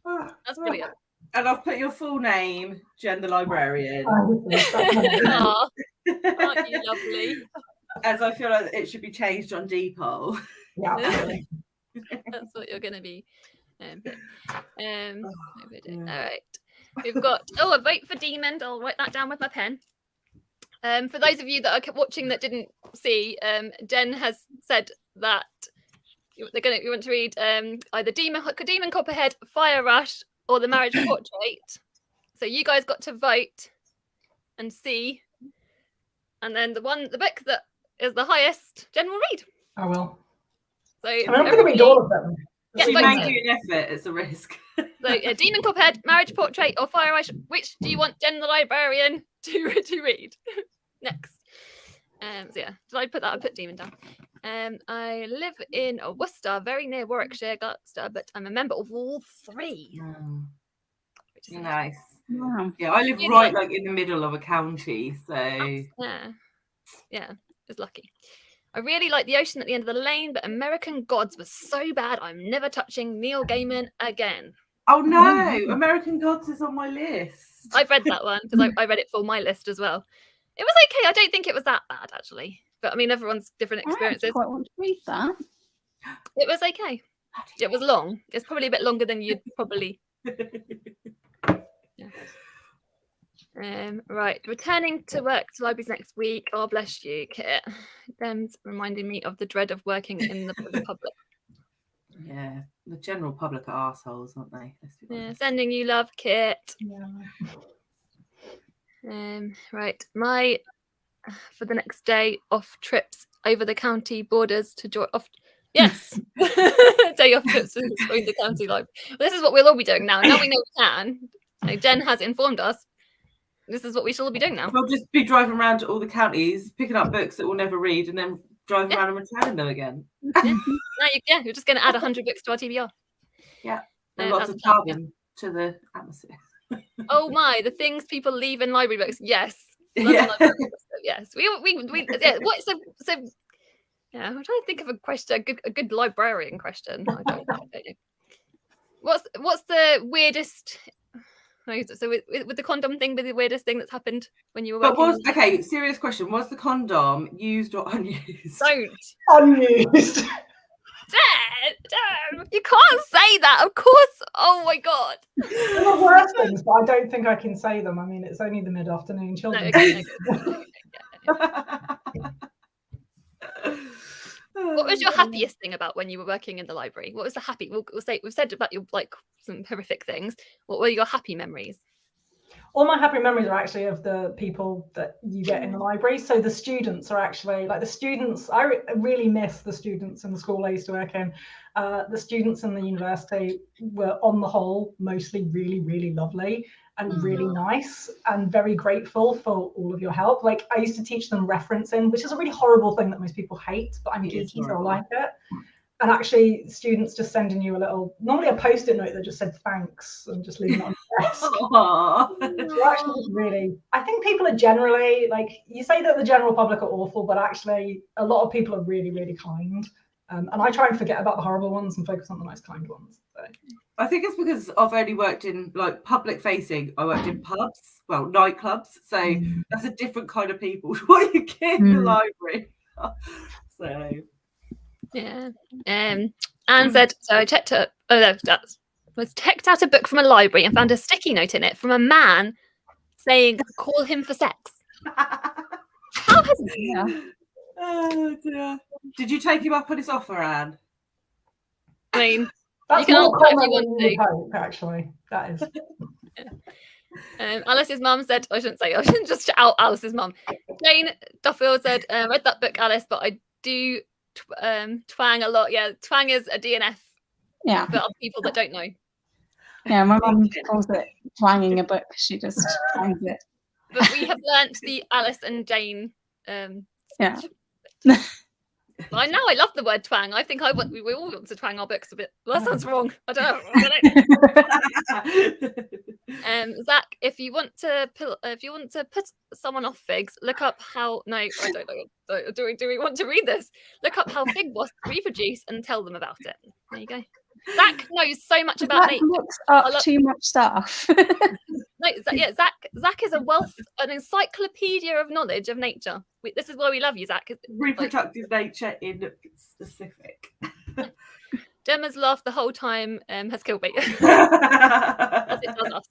Ah, That's brilliant. And I've put your full name, Jen the Librarian, Aw, aren't you lovely? as I feel like it should be changed on Depot. yeah, absolutely. That's what you're going to be. All right. We've got, a vote for Demon. I'll write that down with my pen. For those of you that are watching that didn't see, Jen has said that you want to read either Demon Copperhead, Fire Rush, or The Marriage Portrait. So you guys got to vote and see, and then the book that is the highest, Jen will read. I will. So I mean, I'm going to read all of them. Yeah, She vote may it. do an effort, it's a risk. So Demon Copperhead, Marriage Portrait, or Fire Rush. Which do you want Jen the Librarian to read next? So yeah, did I put that? I put Demon down. I live in Worcester, very near Warwickshire, Gloucester, but I'm a member of all 3. Which is Nice. Wow. Yeah, I live Really right like- like in the middle of a county, so yeah, it's lucky. I really like The Ocean at the End of the Lane, but American Gods was so bad. I'm never touching Neil Gaiman again. oh no, American Gods is on my list. I've read that one because I read it for my list as well. It was okay. I don't think it was that bad actually, but I mean everyone's different I experiences. quite want to read that. It was okay. It was long. It's probably a bit longer than you'd probably. Yeah. Right, returning to work to libraries next week. Oh, bless you, Kit. Them's reminding me of the dread of working in the public. Yeah, the general public are arseholes, aren't they? Let's be Yeah, honest. sending you love, Kit. Yeah. Right, my for the next day off trips over the county borders to join off. Yes, day off trips to join the county library. Well, this is what we'll all be doing now. Now we know we can. So Jen has informed us. This is what we shall all be doing now. We'll just be driving around to all the counties, picking up books that we'll never read, and then driving Yeah. around and returning them again. Now you're just going to add 100 books to our TBR. And lots that's of the plan, carbon to the atmosphere. Oh my, the things people leave in library books. Yes. Yeah. London library books, yes. We yeah. What so yeah, I'm trying to think of a question, a good librarian question. I don't know. What's the weirdest? So with the condom thing, the weirdest thing that's happened when you were But working. okay, serious question. Was the condom used or unused? Don't. Unused. Damn, you can't say that. Of course. Oh my god. There are worse things, but I don't think I can say them. I mean, it's only the mid-afternoon. No, Children. okay. Oh What was your happiest thing about when you were working in the library? What was the happy? We've said about your like some horrific things. What were your happy memories? All my happy memories are actually of the people that you get in the library. So the students are actually like the students. I really miss the students in the school I used to work in. The students in the university were, on the whole, mostly really, really lovely and really nice and very grateful for all of your help. Like I used to teach them referencing, which is a really horrible thing that most people hate, but I'm geeky, so I like it. And actually, students just sending you normally a post-it note that just said thanks and just leaving it on the desk. So actually, just really, I think people are generally, like, you say that the general public are awful, but actually, a lot of people are really, really kind. And I try and forget about the horrible ones and focus on the nice, kind ones. So. I think it's because I've only worked in like public facing. I worked in pubs, well, nightclubs. So that's a different kind of people to what you get in the library. So. Yeah. Anne said, so I checked out, checked out a book from a library and found a sticky note in it from a man saying, call him for sex. How has it? Oh dear. Did you take him up on his offer, Anne? I mean, that's you can more answer if you common want than you to. would hope, actually. That is. Alice's mum said, I shouldn't just out Alice's mum. Jane Duffield said, read that book, Alice, but I do twang a lot. Yeah, twang is a DNF for other people that don't know. Yeah, my mum calls it twanging a book. She just twangs it. But we have learnt the Alice and Jane. Yeah. I love the word twang. I think we all want to twang our books a bit. Well, that sounds wrong. I don't know. Zach, if you want to put someone off figs, look up how. No, I don't know. Do we want to read this? Look up how fig wasps reproduce and tell them about it. There you go. Zach knows so much about nature. Looks up too much stuff. No, Zach is an encyclopedia of knowledge of nature. This is why we love you, Zach. Reproductive nature in specific. Gemma's laughed the whole time has killed me. As it does us.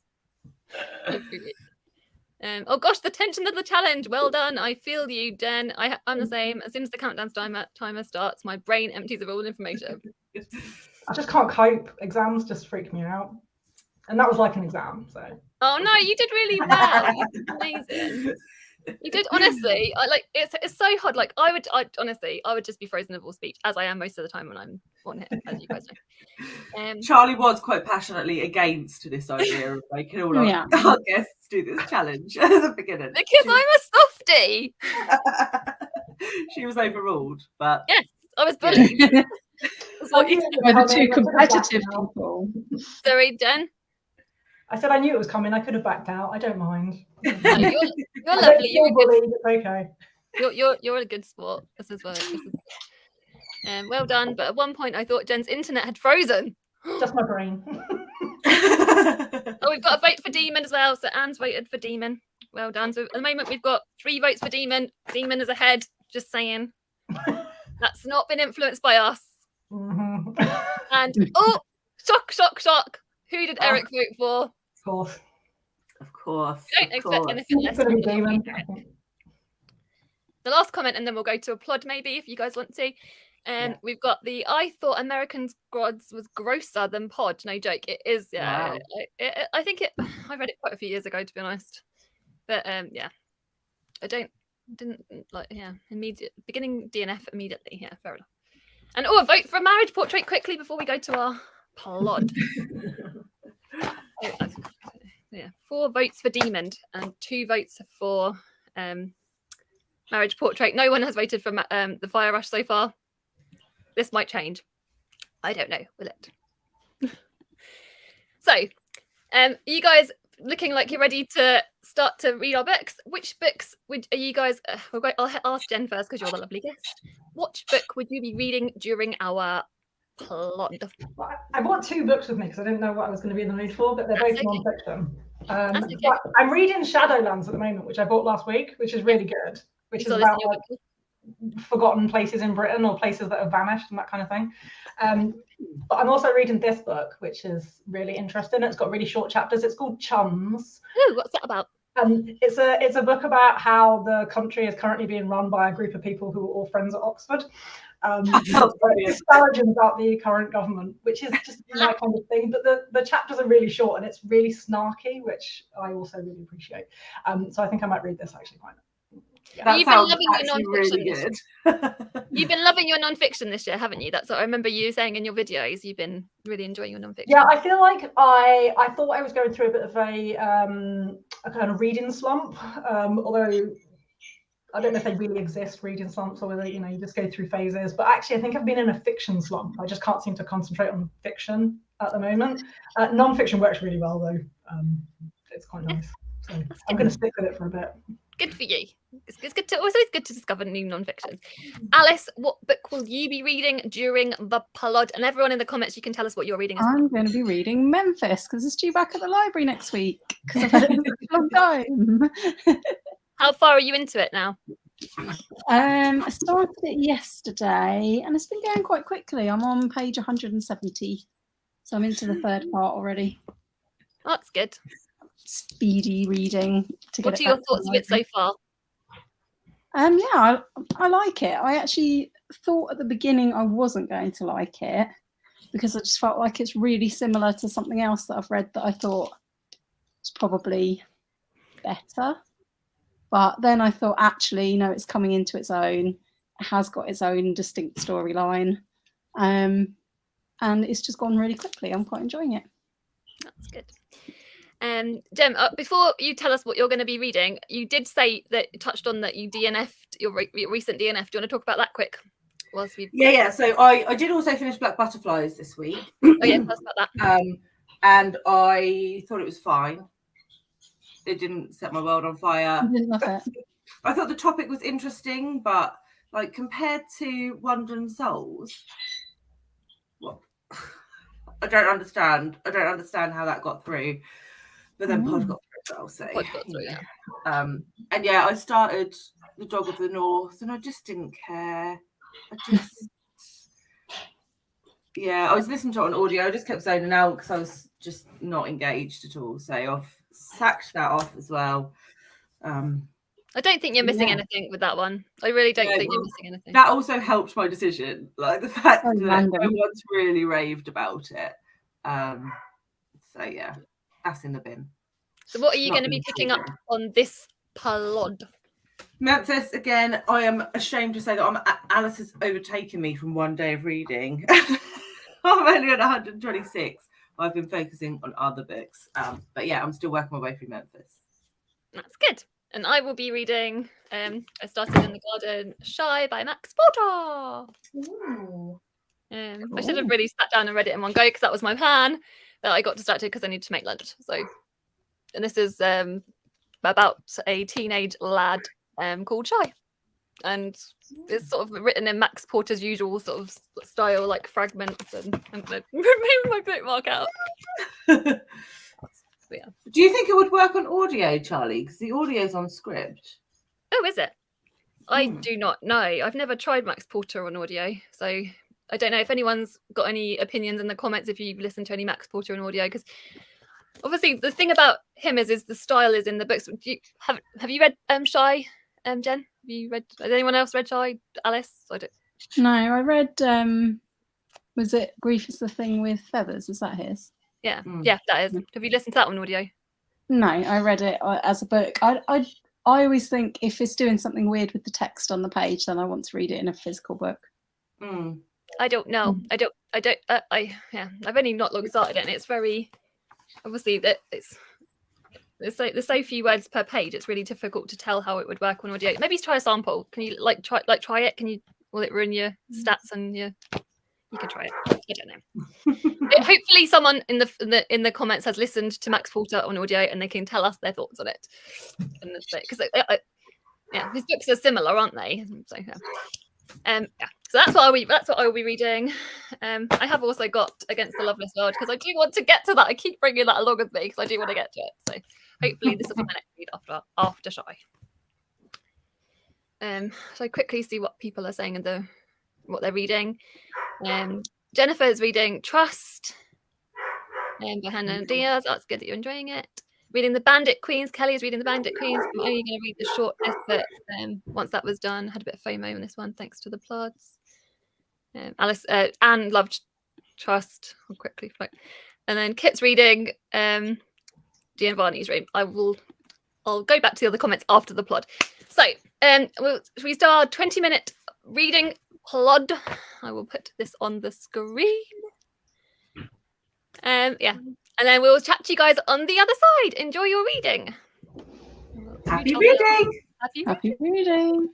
Oh gosh, the tension of the challenge. Well done. I feel you, Jen. I'm the same. As soon as the countdown timer starts, my brain empties of all information. I just can't cope. Exams just freak me out. And that was like an exam, so. Oh no, you did really well. You did amazing. You did, honestly. It's so hard. Like I would just be frozen of all speech, as I am most of the time when I'm on here, as you guys know. Charlie was quite passionately against this idea of making all our guests do this challenge at the beginning. Because I'm a softie. She was overruled, but yes, I was bullied. We're the two competitive people. Sorry, Jen. I said I knew it was coming. I could have backed out. I don't mind. No, you're lovely. You're bullied. It's okay. You're a good sport. This is well done. But at one point, I thought Jen's internet had frozen. Just my brain. Oh, we've got a vote for Demon as well. So Anne's voted for Demon. Well done. So at the moment, we've got 3 votes for Demon. Demon is ahead. Just saying. That's not been influenced by us. And shock. Who did Eric vote for? Of course. Don't expect anything less. The last comment, and then we'll go to a plod maybe if you guys want to. We've got I thought American Gods was grosser than Pod. No joke. It is. Yeah. Wow. I think I read it quite a few years ago, to be honest. But yeah, didn't like. Yeah, immediate beginning DNF immediately. Yeah, fair enough. And a vote for a marriage portrait quickly before we go to our plod. Yeah, 4 votes for Demon and 2 votes for marriage portrait. No one has voted for the Fire Rush so far. This might change. I don't know. Will it? So, you guys looking like you're ready to start to read our books. Which books are you guys? I'll ask Jen first because you're the lovely guest. What book would you be reading during our plot? I brought 2 books with me because I didn't know what I was going to be in the mood for, but they're both non-fiction. Okay. I'm reading Shadowlands at the moment, which I bought last week, which is really good. Which is about forgotten places in Britain or places that have vanished and that kind of thing. But I'm also reading this book, which is really interesting. It's got really short chapters. It's called Chums. Oh, what's that about? It's a book about how the country is currently being run by a group of people who are all friends at Oxford. disparaging about the current government, which is just my kind of thing. But the chapters are really short and it's really snarky, which I also really appreciate. So I think I might read this actually quite. Yeah. That You've been sounds loving your actually non-fiction. really good. You've been loving your non-fiction this year, haven't you? That's what I remember you saying in your videos. You've been really enjoying your non-fiction. Yeah, I feel like I thought I was going through a bit of a kind of reading slump, although I don't know if they really exist, reading slumps, or whether you just go through phases. But actually, I think I've been in a fiction slump. I just can't seem to concentrate on fiction at the moment. Non-fiction works really well though. It's quite nice. So I'm going to stick with it for a bit. Good for you. It's good to always good to discover new non-fiction. Alice, what book will you be reading during the plod? And everyone in the comments, you can tell us what you're reading. I'm going to be reading Memphis because it's due back at the library next week because I've had it for a long time. How far are you into it now? I started it yesterday and it's been going quite quickly. I'm on page 170, so I'm into the third part already. Oh, that's good. Speedy reading to get. What are your thoughts of it so far? Yeah, I like it. I actually thought at the beginning I wasn't going to like it because I just felt like it's really similar to something else that I've read that I thought was probably better. But then I thought, actually, no, it's coming into its own. It has got its own distinct storyline. And it's just gone really quickly. I'm quite enjoying it. That's good. Jem, before you tell us what you're going to be reading, you did say that you touched on that you DNF'd your recent DNF. Do you want to talk about that quick? Yeah. So I did also finish Black Butterflies this week. Oh yeah, tell us about that. And I thought it was fine. It didn't set my world on fire. I didn't love it. I thought the topic was interesting, but like compared to Wandering Souls, well, I don't understand how that got through. But then Pod got through, I'll say. Pod got through, yeah. And yeah, I started The Dog of the North, and I just didn't care. I was listening to it on audio. I just kept zoning out because I was just not engaged at all. So I've sacked that off as well. I don't think you're missing anything with that one. I really don't think you're missing anything. That also helped my decision. Like the fact that everyone's really raved about it. So yeah, that's in the bin. So what are you going to be picking up on this plod? Memphis, again, I am ashamed to say that Alice has overtaken me from one day of reading. I'm only at 126. I've been focusing on other books. But yeah, I'm still working my way through Memphis. That's good. And I will be reading I Started in the Garden, Shy by Max Porter. Ooh. I should have really sat down and read it in one go because that was my plan. But I got distracted because I need to make lunch. And this is about a teenage lad called Shy. And it's sort of written in Max Porter's usual sort of style, like fragments. And I'm going to remove my bookmark out. Yeah. Do you think it would work on audio, Charlie? Because the audio's on script. Oh, is it? I do not know. I've never tried Max Porter on audio. So I don't know if anyone's got any opinions in the comments if you've listened to any Max Porter on audio. Because obviously the thing about him is the style is in the books. Have you read Shy, Jen? Have you read? Has anyone else read Shy? Alice? I don't. No, I read. Was it Grief is the Thing with Feathers? Is that his? Yeah, yeah, that is. Have you listened to that on audio? No, I read it as a book. I always think if it's doing something weird with the text on the page, then I want to read it in a physical book. I don't know. I've only not long started it, and it's very obviously that there's so few words per page. It's really difficult to tell how it would work on audio. Maybe try a sample. Can you try it? Will it ruin your stats and your? You can try it. I don't know. Hopefully, someone in the comments has listened to Max Porter on audio and they can tell us their thoughts on it. Because his books are similar, aren't they? So So that's what I will be reading. I have also got Against the Loveless World because I do want to get to that. I keep bringing that along with me because I do want to get to it. So hopefully this will be my next read after Shy. So I quickly see what people are saying and what they're reading. Jennifer is reading Trust by Hannah Diaz. That's good that you're enjoying it. Reading The Bandit Queens. Kelly is reading The Bandit Queens. I'm only going to read the short list, but once that was done, had a bit of FOMO on this one, thanks to the plods. Alice, Anne loved Trust. I'll quickly float. And then Kit's reading Giovanni's room. I'll go back to the other comments after the plot. So we start 20-minute reading plot. I will put this on the screen. Yeah. And then we'll chat to you guys on the other side. Enjoy your reading. Happy reading. Happy reading.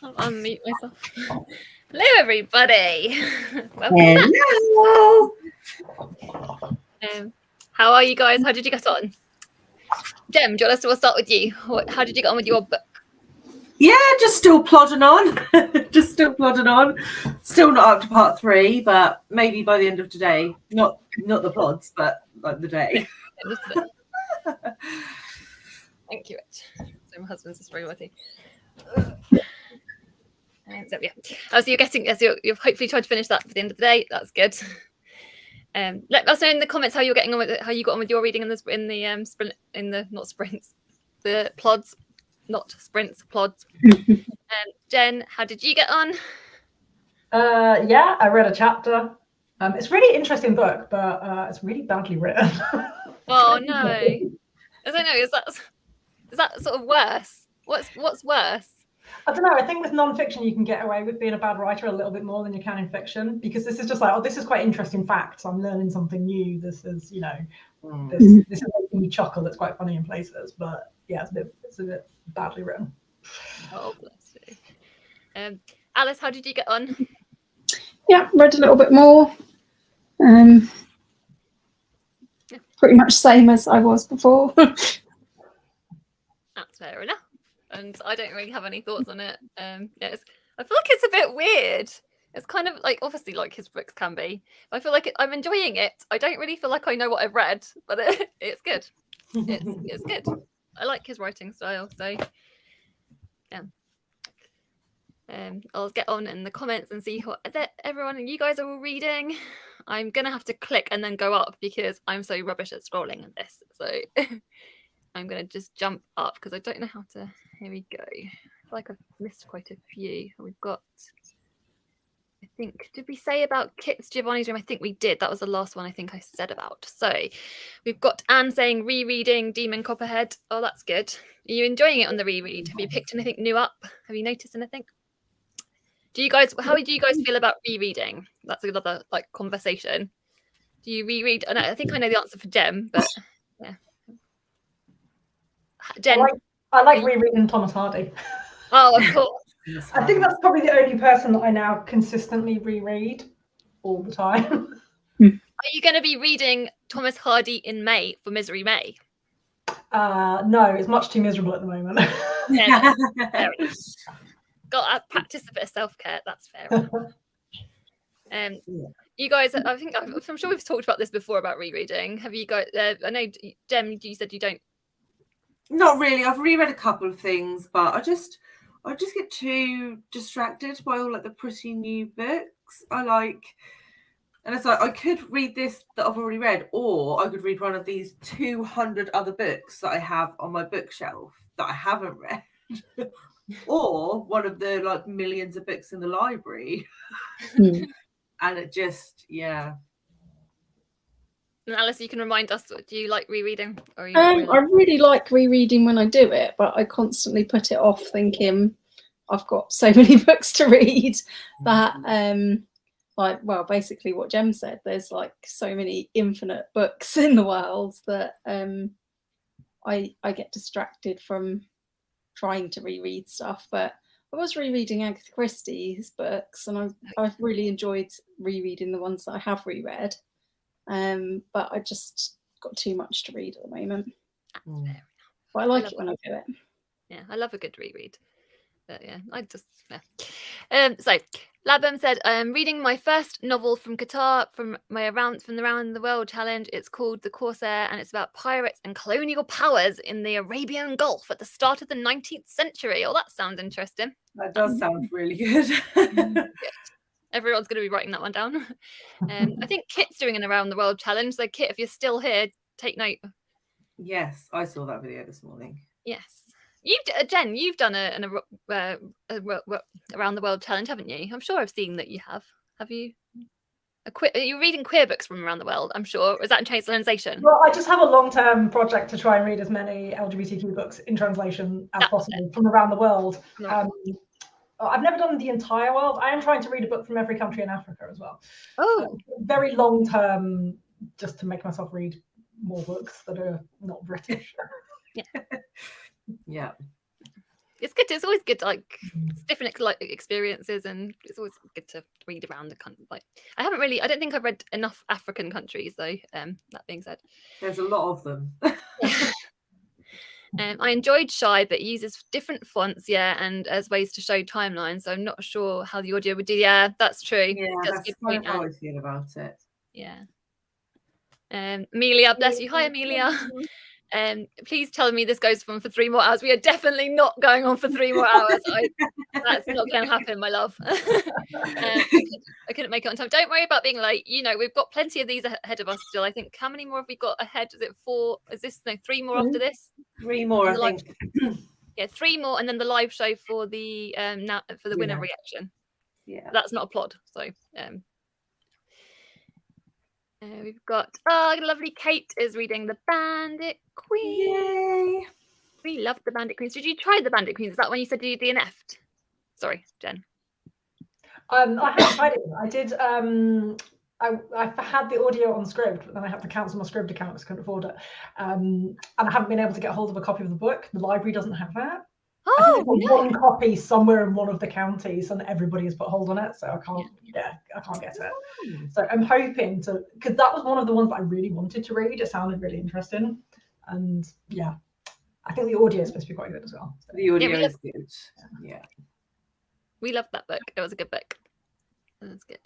I'll unmute myself. Hello, everybody. Welcome back. How are you guys? How did you get on? Jem, do you want us to start with you? How did you get on with your book? Yeah, just still plodding on. Still not up to part 3, but maybe by the end of today. Not the plods, but like the day. Thank you, Rich. So my husband's just very wetty. So yeah. So you've hopefully tried to finish that for the end of the day. That's good. Let us know in the comments how you're getting on with it, how you got on with your reading in the plods, not sprints, plods. Jen, how did you get on? Yeah, I read a chapter. It's a really interesting book, but it's really badly written. Oh no! I don't know. Is that sort of worse? What's worse? I don't know. I think with non-fiction you can get away with being a bad writer a little bit more than you can in fiction, because this is just like, oh, this is quite interesting facts. I'm learning something new. This is, you know, this is making me chuckle. It's quite funny in places, but yeah, it's a bit badly written. Oh, bless you. Alice, how did you get on? Yeah, read a little bit more. Pretty much same as I was before. That's fair enough. And I don't really have any thoughts on it. I feel like it's a bit weird. It's kind of like, obviously, like his books can be. I feel like I'm enjoying it. I don't really feel like I know what I've read, but it's good. It's good. I like his writing style. So yeah. I'll get on in the comments and see what everyone and you guys are all reading. I'm gonna have to click and then go up because I'm so rubbish at scrolling at this. So I'm gonna just jump up because I don't know how to. Here we go. I feel like I've missed quite a few. We've got, I think, did we say about Kit's Giovanni's Room? I think we did. That was the last one I think I said about. So we've got Anne saying rereading Demon Copperhead. Oh, that's good. Are you enjoying it on the reread? Have you picked anything new up? Have you noticed anything? How do you guys feel about rereading? That's another like conversation. Do you reread? I think I know the answer for Jem, but yeah. Jen, I like rereading Thomas Hardy. Oh, of course. I think that's probably the only person that I now consistently reread all the time. Are you going to be reading Thomas Hardy in May for Misery May? No, it's much too miserable at the moment. Yeah, fair enough. Got to practice a bit of self-care. That's fair enough. You guys, I'm sure we've talked about this before about rereading. Have you guys? I know, Jem, you said you don't. Not really. I've reread a couple of things, but I just get too distracted by all like the pretty new books. And it's like I could read this that I've already read, or I could read one of these 200 other books that I have on my bookshelf that I haven't read. Or one of the like millions of books in the library. And it just, yeah. And Alice, you can remind us, do you like rereading? Or I really like rereading when I do it, but I constantly put it off thinking I've got so many books to read that basically what Jem said, there's like so many infinite books in the world that I get distracted from trying to reread stuff. But I was rereading Agatha Christie's books, and I've really enjoyed rereading the ones that I have reread. But I just got too much to read at the moment. But I like it when I do it. Yeah, I love a good reread. But yeah, so Labem said, I'm reading my first novel from Qatar from the Around the World challenge. It's called The Corsair, and it's about pirates and colonial powers in the Arabian Gulf at the start of the 19th century. Oh, that sounds interesting. That does sound really good. Everyone's going to be writing that one down. I think Kit's doing an Around the World challenge. So Kit, if you're still here, take note. Yes, I saw that video this morning. Yes. Jen, you've done a Around the World challenge, haven't you? I'm sure I've seen that you have. Have you? You're reading queer books from around the world, I'm sure. Is that in translation? Well, I just have a long-term project to try and read as many LGBTQ books in translation as possible from around the world. I've never done the entire world. I am trying to read a book from every country in Africa as well. Oh, very long-term, just to make myself read more books that are not British. Yeah. it's good. It's always good to like different like experiences, and it's always good to read around the country. Like I don't think I've read enough African countries though. That being said, There's a lot of them. I enjoyed Shy, but it uses different fonts, and as ways to show timelines. So I'm not sure how the audio would do. Yeah, that's true. Yeah, That's a that's good kind point, of how Anne. I feel about it. Yeah. Amelia, bless you. Hi, Amelia. Please tell me this goes on for 3 more hours. We are definitely not going on for 3 more hours. That's not going to happen, my love. I couldn't make it on time. Don't worry about being late. We've got plenty of these ahead of us still. I think how many more have we got ahead? Is it 4? Is this 3 more after this? 3 more, I think. Yeah, 3 more, and then the live show for the winner reaction. Yeah, that's not a plod. So we've got lovely Kate is reading The Bandit Queen. Yay! We love The Bandit Queens. Did you try The Bandit Queens? Is that when you said you DNF'd? Sorry, Jen. I haven't tried it. I did. I had the audio on Scribd, but then I had to cancel my Scribd account because I couldn't afford it. And I haven't been able to get hold of a copy of the book. The library doesn't have that. I think there's one copy somewhere in one of the counties, and everybody has put hold on it, so I can't. Yeah, I can't get it. So I'm hoping to, because that was one of the ones that I really wanted to read. It sounded really interesting, and yeah, I think the audio is supposed to be quite good as well. So. The audio is good. Yeah, we loved that book. It was a good book. That's good.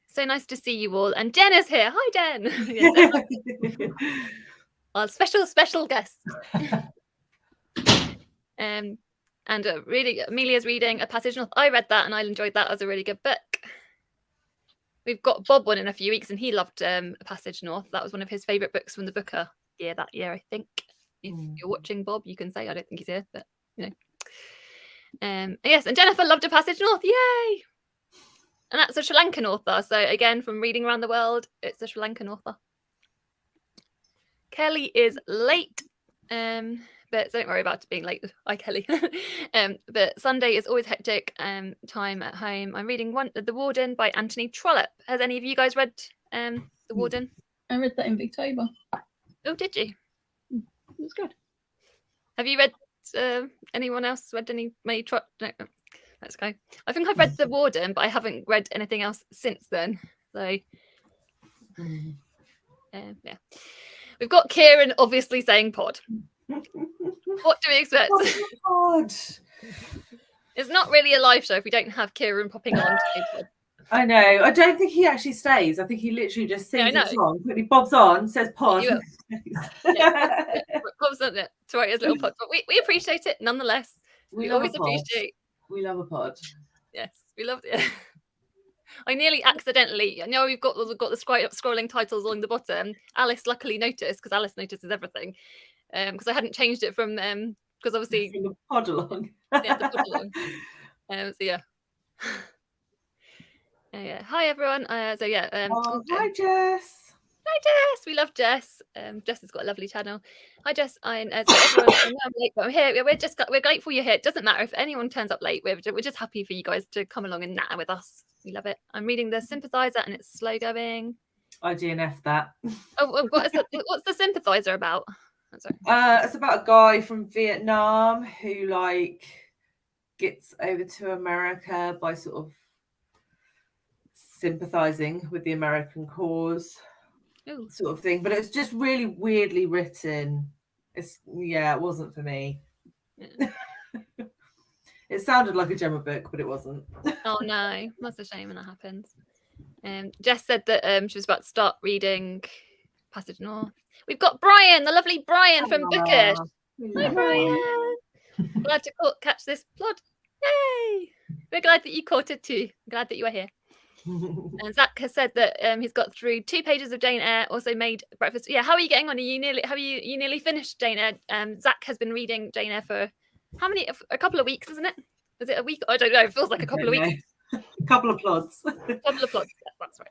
So nice to see you all, and Jen is here. Hi, Jen. Yes, our special guest. And Amelia's reading A Passage North. I read that and I enjoyed that. As a really good book. We've got Bob on in a few weeks, and he loved A Passage North. That was one of his favourite books from the Booker year that year, I think. If you're watching Bob, you can say I don't think he's here, but yes, and Jennifer loved A Passage North. Yay! And that's a Sri Lankan author. So again, from reading around the world, it's a Sri Lankan author. Kelly is late. But don't worry about being late. Hi, Kelly. But Sunday is always hectic time at home. I'm reading The Warden by Anthony Trollope. Has any of you guys read The Warden? I read that in Victober. Oh, did you? It was good. Have you read, anyone else read any? No, let's go. I think I've read The Warden, but I haven't read anything else since then. So, yeah. We've got Kieran obviously saying pod. What do we expect? It's not really a live show if we don't have Kieran popping on. I know. I don't think he actually stays. I think he literally just sings a song. Quickly bobs on, says pod. Bob's on it to write his little pod. But we appreciate it nonetheless. We always appreciate. We love a pod. Yes, we love it. I nearly accidentally. I know we've got the scrolling titles along the bottom. Alice luckily noticed, because Alice notices everything. Because I hadn't changed it from because obviously the Plodalong. Yeah, the Plodalong. So yeah. Yeah. Hi everyone. Hi Jess. Hi Jess. We love Jess. Jess has got a lovely channel. Hi Jess. So everyone, I know I'm late, but I'm here. We're grateful you're here. It doesn't matter if anyone turns up late. We're just happy for you guys to come along and natter with us. We love it. I'm reading The Sympathizer and it's slow going. I DNF that. Oh, what's The Sympathizer about? It's about a guy from Vietnam who gets over to America by sort of sympathizing with the American cause. Ooh. Sort of thing, but it's just really weirdly written. It wasn't for me. Yeah. It sounded like a Gemma book, but it wasn't. Oh no, that's a shame when that happens. Jess said that she was about to start reading Passage North. We've got Brian, the lovely Brian from Bookish. Hi Brian. Glad to catch this plot. Yay! We're glad that you caught it too. Glad that you are here. And Zach has said that he's got through 2 pages of Jane Eyre, also made breakfast. Yeah, how are you getting on? You nearly finished Jane Eyre? Zach has been reading Jane Eyre for a couple of weeks, isn't it? Is it a week? I don't know. It feels like a couple of weeks. A couple of plods. Couple of plods. Yeah, that's right.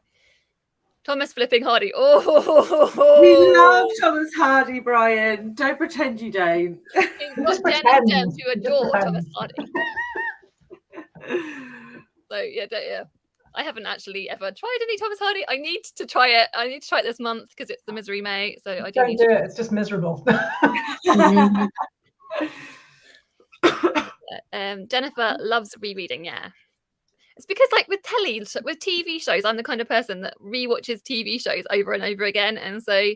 Thomas Flipping Hardy. Oh, we love Thomas Hardy, Brian. Don't pretend you don't. We've got Jen and Jen to adore Thomas Hardy. So yeah. I haven't actually ever tried any Thomas Hardy. I need to try it. I need to try it this month because it's the Misery May. So I don't do it. It's just miserable. Jennifer loves rereading. Yeah, it's because like with TV shows, I'm the kind of person that rewatches TV shows over and over again, and so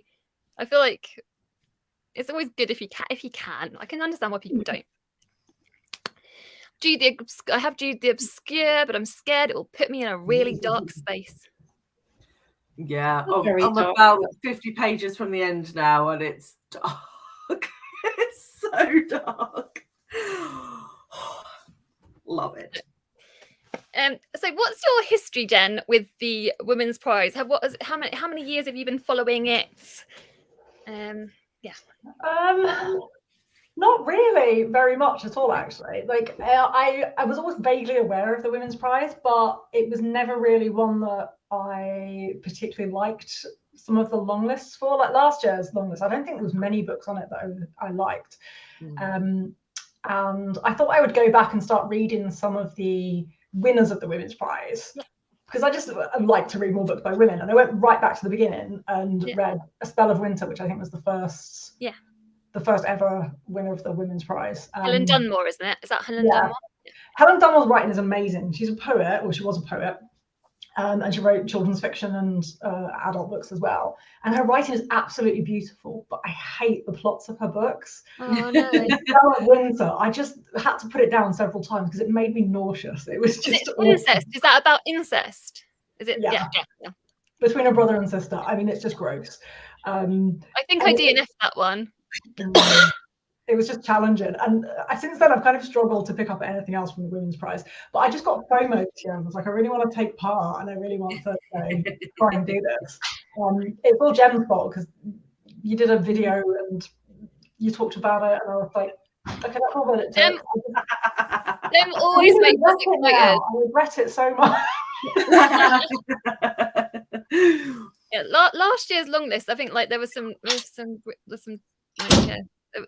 I feel like it's always good if you can. I can understand why people don't. I have Jude the Obscure, but I'm scared it will put me in a really dark space. Yeah, Very I'm dark. about 50 pages from the end now, and it's dark. It's so dark. Love it. So what's your history, Jen, with the Women's Prize? How many years have you been following it? Not really very much at all, actually. Like I was always vaguely aware of the Women's Prize, but it was never really one that I particularly liked some of the long lists for. Like last year's long list, I don't think there was many books on it that I liked. And I thought I would go back and start reading some of the winners of the Women's Prize, because I just like to read more books by women. And I went right back to the beginning and read A Spell of Winter, which I think was the first ever winner of the Women's Prize. Helen Dunmore, isn't it? Is that Helen Dunmore? Helen Dunmore's writing is amazing. She's a poet, or she was a poet. And she wrote children's fiction and adult books as well. And her writing is absolutely beautiful, but I hate the plots of her books. Oh no. Spell of Winter, I just had to put it down several times because it made me nauseous. It was just incest. Is that about incest? Is it? Yeah. Between a brother and sister. I mean, it's just gross. I think I DNF'd that one. It was just challenging, and since then I've kind of struggled to pick up anything else from the Women's Prize. But I just got FOMO this year. I was like, I really want to take part, and I really want to try and do this. It's all Jem's fault because you did a video and you talked about it, and I was like, okay, that's all that it took. Jem always makes us excited. I regret it so much. Last year's long list, I think like there was some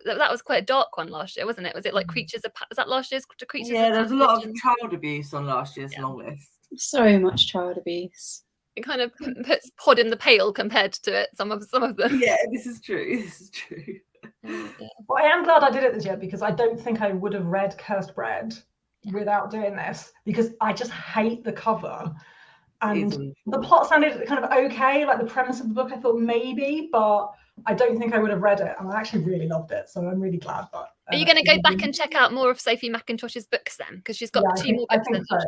that was quite a dark one last year, wasn't it? Was it like Creatures of was that last year's Creatures? Yeah, there's a lot of child abuse on last year's long list. So much child abuse. It kind of puts Pod in the Pale compared to it. Some of them. Yeah, this is true. Well, I am glad I did it this year because I don't think I would have read Cursed Bread without doing this, because I just hate the cover. And the plot sounded kind of okay, like the premise of the book I thought maybe, but I don't think I would have read it, and I actually really loved it, so I'm really glad. But are you going to go back and check out more of Sophie McIntosh's books then, because she's got 2 more books? I think so.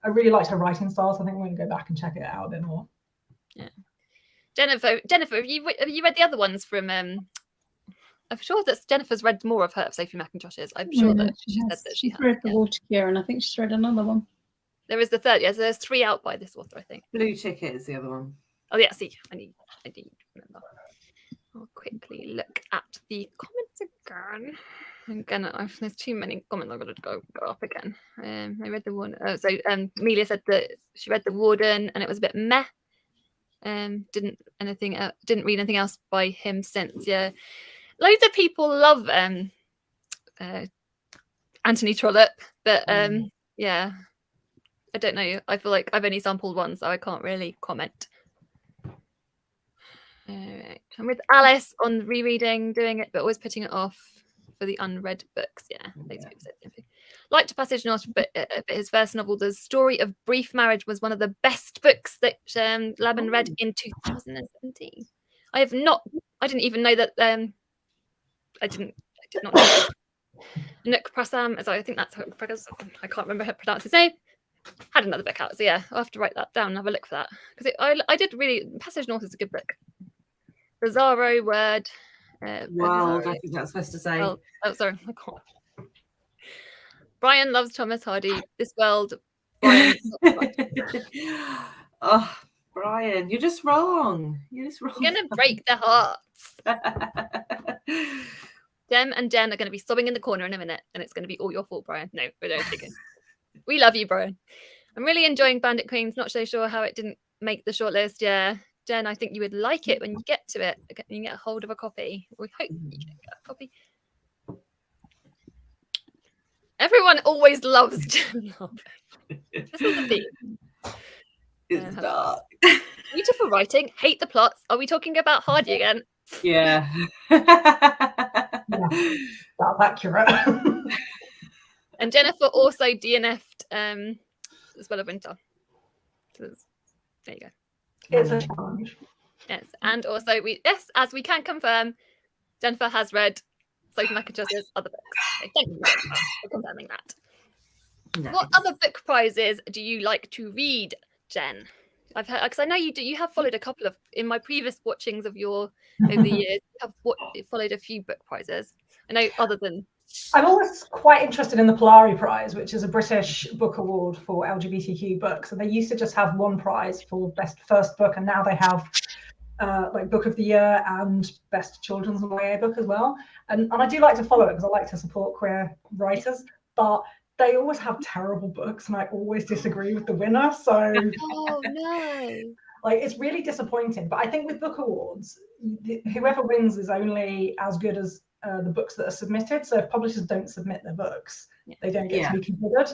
I really liked her writing style, so I think I'm going to go back and check it out a bit more. Yeah. Jennifer, have you read the other ones from? I'm sure that Jennifer's read more of Sophie McIntosh's. I'm sure that she said that she has. Read The Water Cure, and I think she's read another one. There is the third. Yes, there's 3 out by this author, I think. Blue Ticket is the other one. Oh yeah, see, I need remember. I'll quickly look at the comments again. There's too many comments. I've got to go up again. I read the one. Amelia said that she read The Warden and it was a bit meh. Didn't read anything else by him since. Yeah, loads of people love Anthony Trollope, but yeah, I don't know. I feel like I've only sampled one, so I can't really comment. All right. I'm with Alice on rereading, doing it, but always putting it off for the unread books. Yeah, loads of people said something. Liked Passage North, but his first novel, The Story of Brief Marriage, was one of the best books that Laban read in 2017. I didn't even know that. I did not know. Nook Prasam, as I think that's how I can't remember how to pronounce his name. Had another book out, so yeah, I'll have to write that down and have a look for that, because I did really. Passage North is a good book. Bizarro Word. Wow, I think that's supposed to say. Oh, sorry, I can't. Brian loves Thomas Hardy. This world. Brian. Oh, Brian, you're just wrong. You're gonna break their hearts. Jem and Jen are going to be sobbing in the corner in a minute, and it's going to be all your fault, Brian. No, we don't think it. We love you, Brian. I'm really enjoying Bandit Queens. Not so sure how it didn't make the shortlist. Yeah, Jen, I think you would like it when you get to it. You can get a hold of a copy. We hope you can get a copy. Everyone always loves Jen. This is the theme. It's dark. Beautiful writing. Hate the plots. Are we talking about Hardy again? Yeah. Yeah, that's accurate. And Jennifer also DNF'd The Spell of Winter. So there you go. It's a challenge. Yes, and also as we can confirm, Jennifer has read Sophie Macintos's other books. So thank you for confirming that. Nice. What other book prizes do you like to read, Jen? I've heard, because I know you do. You have followed a couple of, in my previous watchings of your over the years, you have followed a few book prizes. I know other than. I'm always quite interested in the Polari Prize, which is a British book award for LGBTQ books. And they used to just have one prize for best first book, and now they have like Book of the Year and Best Children's and YA book as well. And I do like to follow it because I like to support queer writers, but they always have terrible books, and I always disagree with the winner. So Oh no! Like, it's really disappointing. But I think with book awards, whoever wins is only as good as the books that are submitted. So if publishers don't submit their books, they don't get to be considered.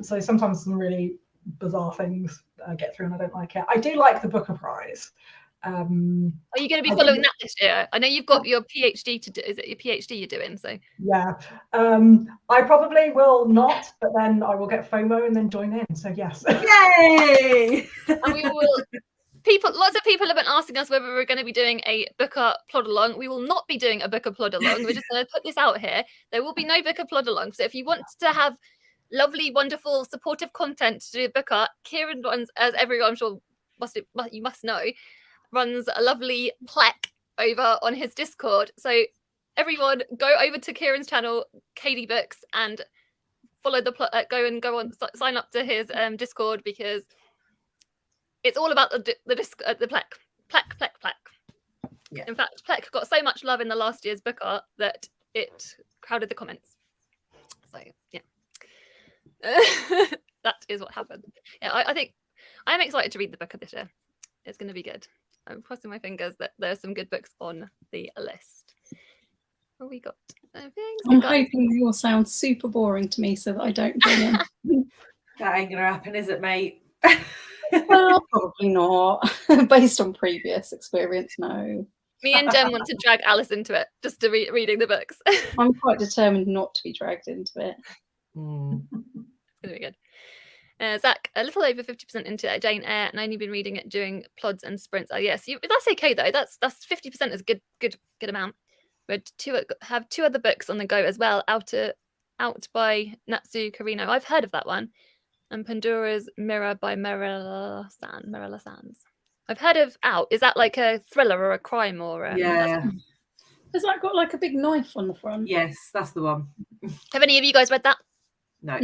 So sometimes some really bizarre things get through, and I don't like it. I do like the Booker Prize. Are you going to be following that this year? I know you've got your PhD to do. Is it your PhD you're doing? So yeah, I probably will not, but then I will get FOMO and then join in. So yes. Yay! And we will. Lots of people have been asking us whether we're going to be doing a Booker Plodalong. We will not be doing a Booker Plodalong. We're just going to put this out here. There will be no Booker Plodalong. So if you want to have lovely, wonderful, supportive content to do Booker, Kieran runs, as everyone I'm sure you must know, runs a lovely plaque over on his Discord. So everyone go over to Kieran's channel, KD Books, and follow the go on sign up to his Discord, because it's all about the plaque. Yeah. In fact, plaque got so much love in the last year's book art that it crowded the comments. So yeah, that is what happened. Yeah, I think I'm excited to read the book of this year. It's going to be good. I'm crossing my fingers that there's some good books on the list. What we got? I'm hoping you will sound super boring to me so that I don't join in. That ain't gonna happen, is it, mate? Well, probably not. Based on previous experience, no. Me and Jen want to drag Alice into it, just to reading the books. I'm quite determined not to be dragged into it. It's going to be good. Zach, a little over 50% into Jane Eyre, and only been reading it during plods and sprints. Oh yes, that's okay though. That's 50% is a good amount. We have two other books on the go as well, out by Natsu Karino. I've heard of that one. And Pandora's Mirror by Marilla Sands. I've heard of Out. Is that like a thriller or a crime or yeah? Has that got like a big knife on the front? Yes, that's the one. Have any of you guys read that? No.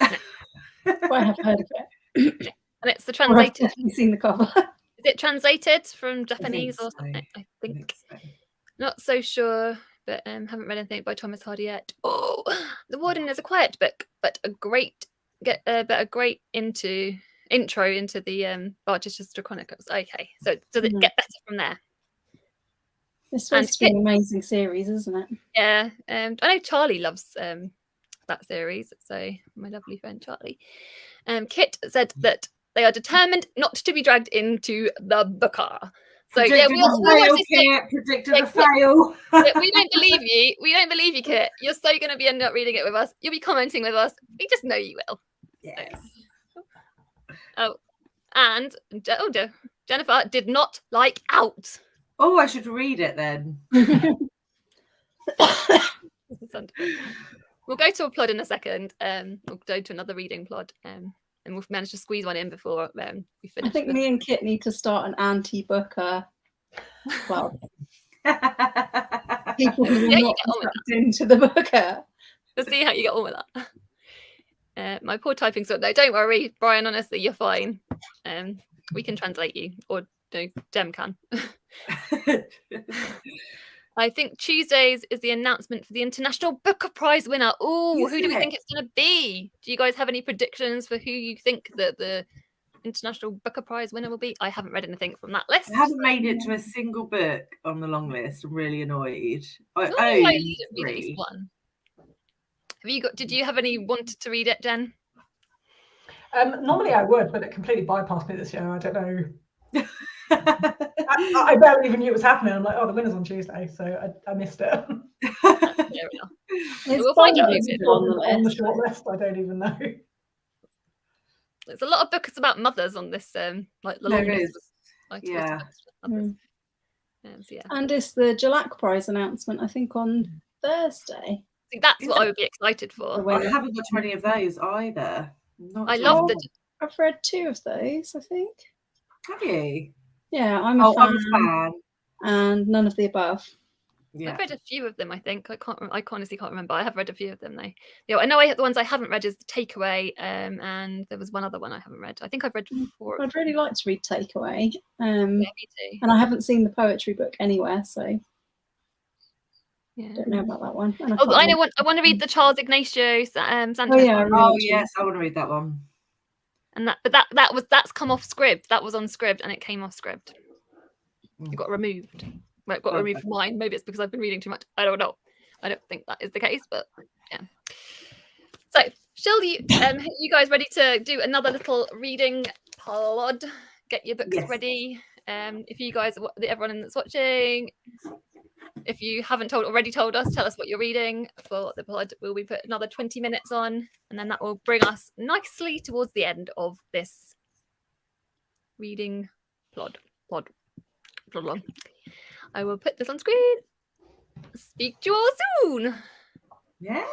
I have heard of it. And it's the translated. I've definitely seen the cover. Is it translated from Japanese or something? I think. So. Not so sure, but haven't read anything by Thomas Hardy yet. Oh, The Warden is a quiet book, but a great intro into the Barchester Chronicles. Okay, so does it get better from there? It's supposed to be an amazing series, isn't it? Yeah, I know Charlie loves that series. So my lovely friend Charlie. Kit said that they are determined not to be dragged into the Booker. So predicted a fail. We don't believe you. We don't believe you, Kit. You're so going to be end up reading it with us. You'll be commenting with us. We just know you will. Yes. Oh, and Jennifer did not like Out. Oh, I should read it then. We'll go to a plod in a second. We'll go to another reading plod, and we'll manage to squeeze one in before we finish. I think me and Kit need to start an anti-Booker club. People who will not be into the Booker. Let's see how you get on with that. My poor typing sort. No, don't worry, Brian. Honestly, you're fine. We can translate you, or no, Jem can. I think Tuesdays is the announcement for the International Booker Prize winner. Oh, who do we think it's going to be? Do you guys have any predictions for who you think that the International Booker Prize winner will be? I haven't read anything from that list. I haven't made it to a single book on the long list. I'm really annoyed. I read at least one. Did you have any wanted to read it, Jen? Normally I would, but it completely bypassed me this year. I don't know I barely even knew it was happening. I'm like, oh, the winner's on Tuesday, so I missed it. Fair enough. It's We'll find you Bold moving. on the list. short list. I don't even know. There's a lot of books about mothers on this. Like the long There list. is. Was, like, Yeah. books about mothers. So, yeah. And it's the Jalak Prize announcement, I think, on Thursday. See, that's what I would be excited for. I haven't got to any of those either. I love the. I've read 2 of those, I think. Have you? Yeah, I'm a fan. And None of the Above. Yeah. I've read a few of them. I think I honestly can't remember. I have read a few of them though. Yeah, I know the ones I haven't read is the Takeaway, and there was one other one I haven't read. I think I've read 4. I'd really like to read Takeaway. Yeah, me too. And I haven't seen the poetry book anywhere, so yeah. I don't know about that one. I want to read the Charles Ignacio Sanchez. Oh yeah, oh yes, I want to read that one. And that's come off Scribd. That was on Scribd, and it came off Scribd. It got removed. Well, it got removed from mine. Maybe it's because I've been reading too much. I don't know. I don't think that is the case, but yeah. So, shall you guys ready to do another little reading pod? Get your books ready. If you guys, everyone that's watching, if you haven't already told us, tell us what you're reading for the pod. Will we put another 20 minutes on, and then that will bring us nicely towards the end of this reading Plodalong. I will put this on screen. Speak to you all soon. Thanks.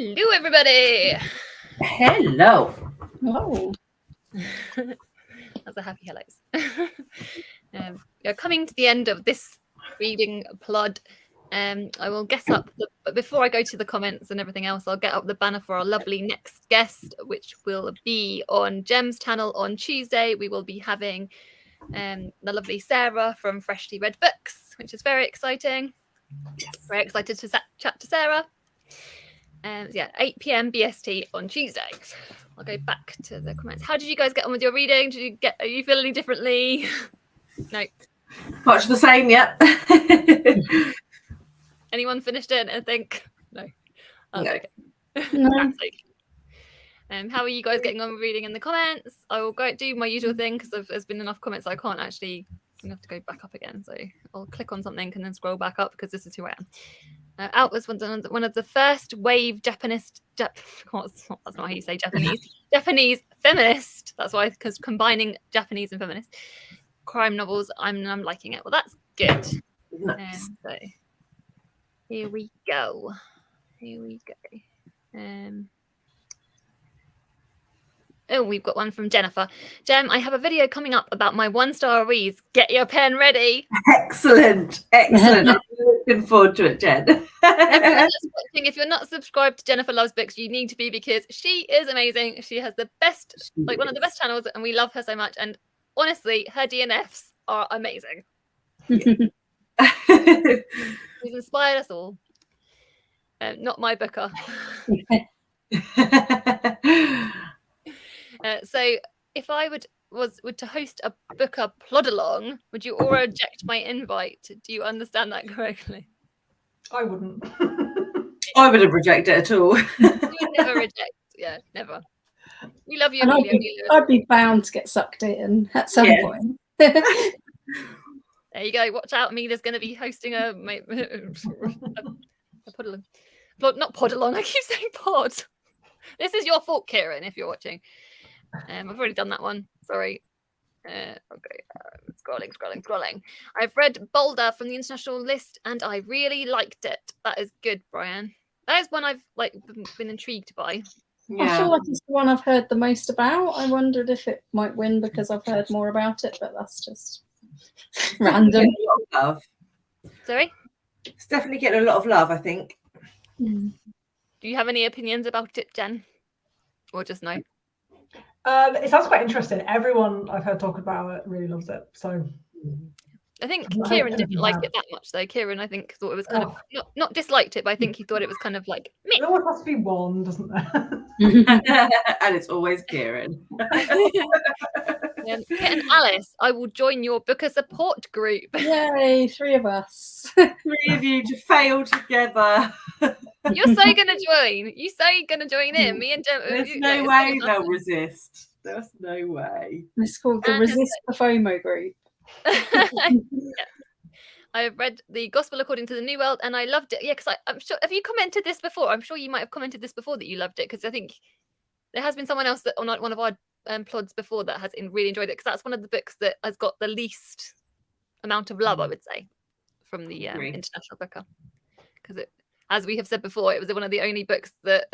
Hello, everybody. Hello. Oh, That's a happy hellos. We're coming to the end of this reading plod. I will get up, but before I go to the comments and everything else, I'll get up the banner for our lovely next guest, which will be on Gem's channel on Tuesday. We will be having the lovely Sarah from Freshly Read Books, which is very exciting. Yes. Very excited to chat to Sarah. 8 p.m. BST on Tuesday. I'll go back to the comments. How did you guys get on with your reading? Are you feeling any differently? No. Much the same, yep. Anyone finished it and think? No. Oh, No. okay. No. That's okay. How are you guys getting on with reading in the comments? I will go do my usual thing because there's been enough comments I can't actually. I'm gonna have to go back up again. So I'll click on something and then scroll back up because this is who I am. Out was one of the first wave Japanese. That's not how you say Japanese. Japanese feminist. That's why, because combining Japanese and feminist crime novels, I'm liking it. Well, that's good. Nice. So here we go. Oh, we've got one from Jennifer. Jem, I have a video coming up about my 1-star reads. Get your pen ready. Excellent. I'm looking forward to it, Jen. Everyone that's watching, if you're not subscribed to Jennifer Loves Books, you need to be, because she is amazing. She has the best, one of the best channels, and we love her so much. And honestly, her DNFs are amazing. She's inspired us all. Not my booker. So if I would to host a booker Plodalong, would you all reject my invite? Do you understand that correctly? I wouldn't. I wouldn't reject it at all. You would never reject. Yeah, never. We love you, and Amelia. I'd be bound to get sucked in at some point. There you go. Watch out. Amelia's going to be hosting a Podalong. Not Podalong. I keep saying pod. This is your fault, Kieran, if you're watching. I've already done that one. Sorry. Okay. Scrolling. I've read Boulder from the international list, and I really liked it. That is good, Brian. That is one I've been intrigued by. Yeah. I feel like it's the one I've heard the most about. I wondered if it might win because I've heard more about it, but that's just random. A lot of love. Sorry? It's definitely getting a lot of love, I think. Do you have any opinions about it, Jen? Or just no? It sounds quite interesting. Everyone I've heard talk about it really loves it. So I think Kieran didn't like it that much, though. Kieran, I think, thought it was kind of not disliked it, but I think he thought it was kind of like meh. There always has to be one, doesn't there? And it's always Kieran. Kit and Alice, I will join your booker support group. Yay, 3 of us. 3 of you to fail together. You're so gonna join. You say you're gonna join in. Me and Jem. There's no way they'll resist. There's no way. It's called the Resist the FOMO group. I have read the Gospel According to the New World, and I loved it. Yeah, because I'm sure. Have you commented this before? I'm sure you might have commented this before that you loved it, because I think there has been someone else that on one of our plods before that has really enjoyed it, because that's one of the books that has got the least amount of love, I would say, from the international booker. Because it, as we have said before, it was one of the only books that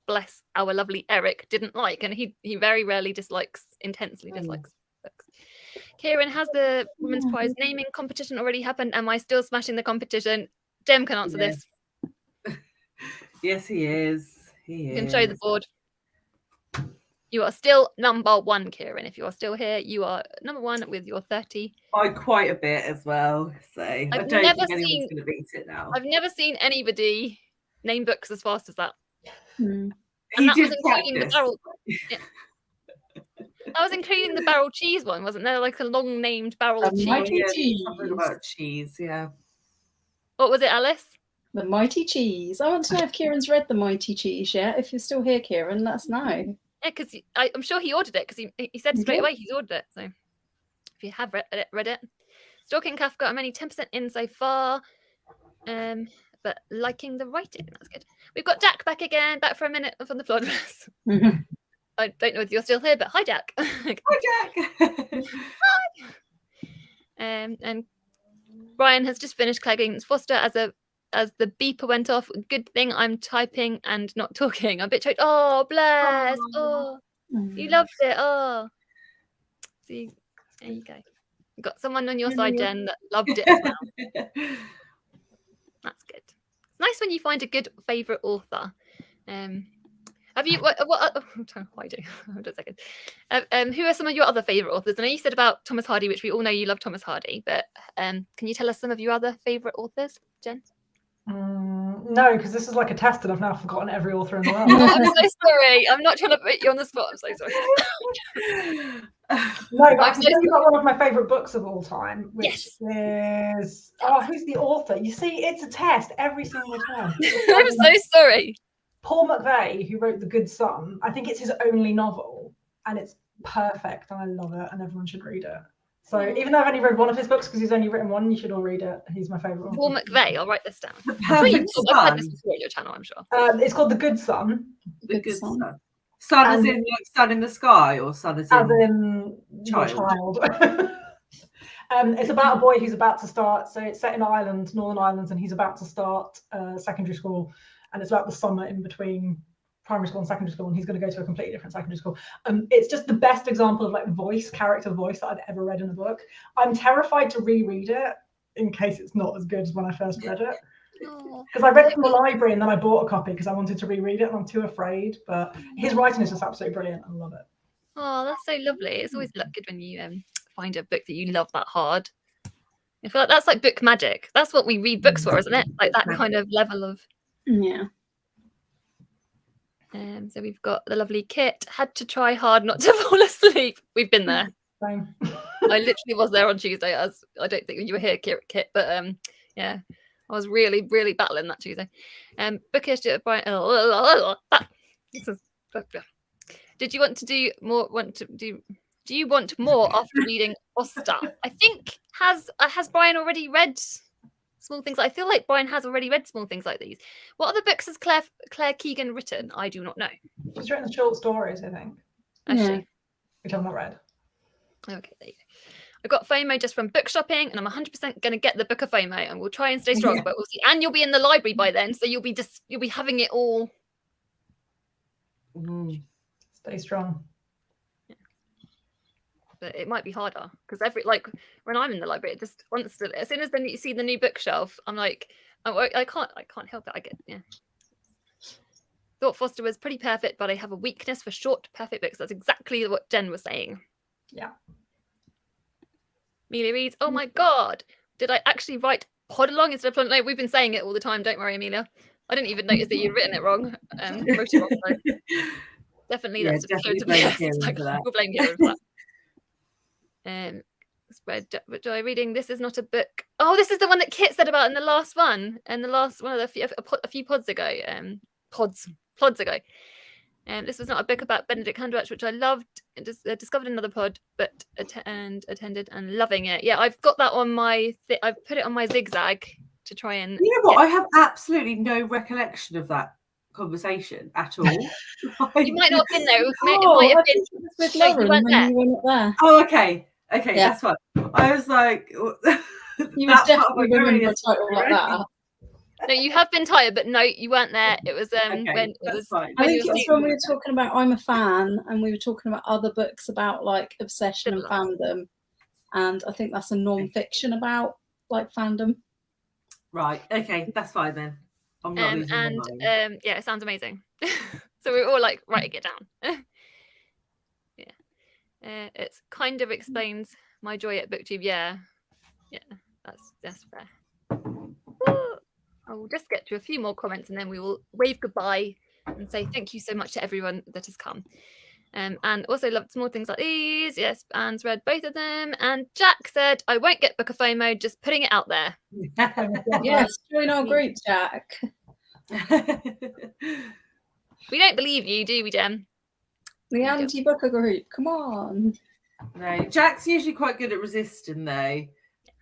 bless our lovely Eric didn't like, and he very rarely intensely dislikes books. Kieran, has the Women's Prize naming competition already happened? Am I still smashing the competition? Jem can answer this. Yes, he is. You can show the board. You are still number 1, Kieran. If you are still here, you are number 1 with your 30. By quite a bit as well. So I don't think anyone's going to beat it now. I've never seen anybody name books as fast as that. Hmm. And that was including the barrel. Yeah. That was including the barrel cheese one, wasn't there? Like a long named barrel cheese. Mighty cheese. Something about cheese, yeah. What was it, Alice? The Mighty Cheese. I want to know if Kieran's read the Mighty Cheese yet. If you're still here, Kieran, let us know. Yeah, because I'm sure he ordered it, because he said straight away he's ordered it. So if you have read it. Stalking Kafka, I'm only 10% in so far. But liking the writing. That's good. We've got Jack back again, back for a minute from the plot. I don't know if you're still here, but hi, Jack. Hi, Jack. Hi. And Brian has just finished Claggings Foster as as the beeper went off. Good thing I'm typing and not talking. I'm a bit choked. Oh, bless. Oh, you loved it. Oh, see, there you go. You got someone on your side, Jen, that loved it as well. That's good. It's nice when you find a good favourite author. Have you what why do hold on a second. Who are some of your other favourite authors? I know you said about Thomas Hardy, which we all know you love Thomas Hardy, but can you tell us some of your other favourite authors, Jen? No, because this is like a test and I've now forgotten every author in the world. Oh, I'm so sorry. I'm not trying to put you on the spot. I'm so sorry. No, but I can tell you about one of my favourite books of all time, which Yes. is who's the author? You see, it's a test every single time. I'm so sorry. Paul McVeigh, who wrote The Good Son. I think it's his only novel, and it's perfect, and I love it, and everyone should read it. So even though I've only read one of his books because he's only written one, you should all read it. He's my favourite one. Paul McVeigh. I'll write this down. Perfect I've had this before on your channel, I'm sure. It's called The Good Son. The Good Son. Sun as in like sun in the sky, or sun as in child. It's about a boy who's about to start. So it's set in Ireland, Northern Ireland, and he's about to start secondary school. And it's about the summer in between primary school and secondary school, and he's going to go to a completely different secondary school. It's just the best example of like character voice that I've ever read in a book. I'm terrified to reread it in case it's not as good as when I first read it. Because I read it from the library and then I bought a copy because I wanted to reread it and I'm too afraid. But his writing is just absolutely brilliant. I love it. Oh, that's so lovely. It's always good when you find a book that you love that hard. I feel like that's like book magic. That's what we read books for, isn't it? Like that kind of level of. Yeah. So we've got the lovely Kit. Had to try hard not to fall asleep. We've been there. Same. I literally was there on Tuesday. I don't think you were here, Kit, but yeah, I was really, really battling that Tuesday. Bookish, Brian. Did you want to do more? Do you want more after reading Oster? I think has Brian already read Small Things? I feel like Brian has already read Small Things Like These. What other books has Claire Keegan written? I do not know. She's written short stories, I think. Actually, which I've not read. Okay, there you go. I got FOMO just from book shopping, and I'm 100% going to get the book of FOMO, and we'll try and stay strong. But we'll see. And you'll be in the library by then, so you'll be having it all. Stay strong. But it might be harder because when I'm in the library, it just constantly, as soon as then you see the new bookshelf, I'm like, I can't help it. Thought Foster was pretty perfect, but I have a weakness for short, perfect books. That's exactly what Jen was saying. Yeah. Amelia reads, oh my God, did I actually write Plodalong instead of Plodalong? No, we've been saying it all the time. Don't worry, Amelia. I didn't even notice that you'd written it wrong. Wrote it wrong. So. Definitely, Yeah, that's definitely blame Kieran for that. We'll blame Kieran for that. Joy reading. This is not a book. Oh, this is the one that Kit said about in the last one, and the last one of a few pods ago. Pods ago. This was not a book about Benedict Cumberbatch, which I loved. Discovered another pod, but attended and loving it. Yeah, I've got that on my. I've put it on my zigzag to try and. You know what? I have absolutely no recollection of that conversation at all. You might not have been there. It might have been with Lauren you weren't there. You weren't there. Oh, okay, yeah. That's fine. I was like, you would definitely remember a title like that. No, you have been tired, but no, you weren't there. It was when it was. Fine. I think it's when we were talking about I'm a Fan, and we were talking about other books about like obsession and fandom, and I think that's a non-fiction about like fandom. Right. Okay, that's fine then. I'm not losing my mind. Yeah, it sounds amazing. So we're all like writing it down. Yeah, it's kind of explains my joy at BookTube. Yeah, that's fair. I will just get to a few more comments and then we will wave goodbye and say thank you so much to everyone that has come. And also loved Small Things Like These. Yes, Anne's read both of them. And Jack said, I won't get Book of FOMO, just putting it out there. Yes, join our group, Jack. We don't believe you, do we, Jem? The anti-booker group, come on. No, Jack's usually quite good at resisting though.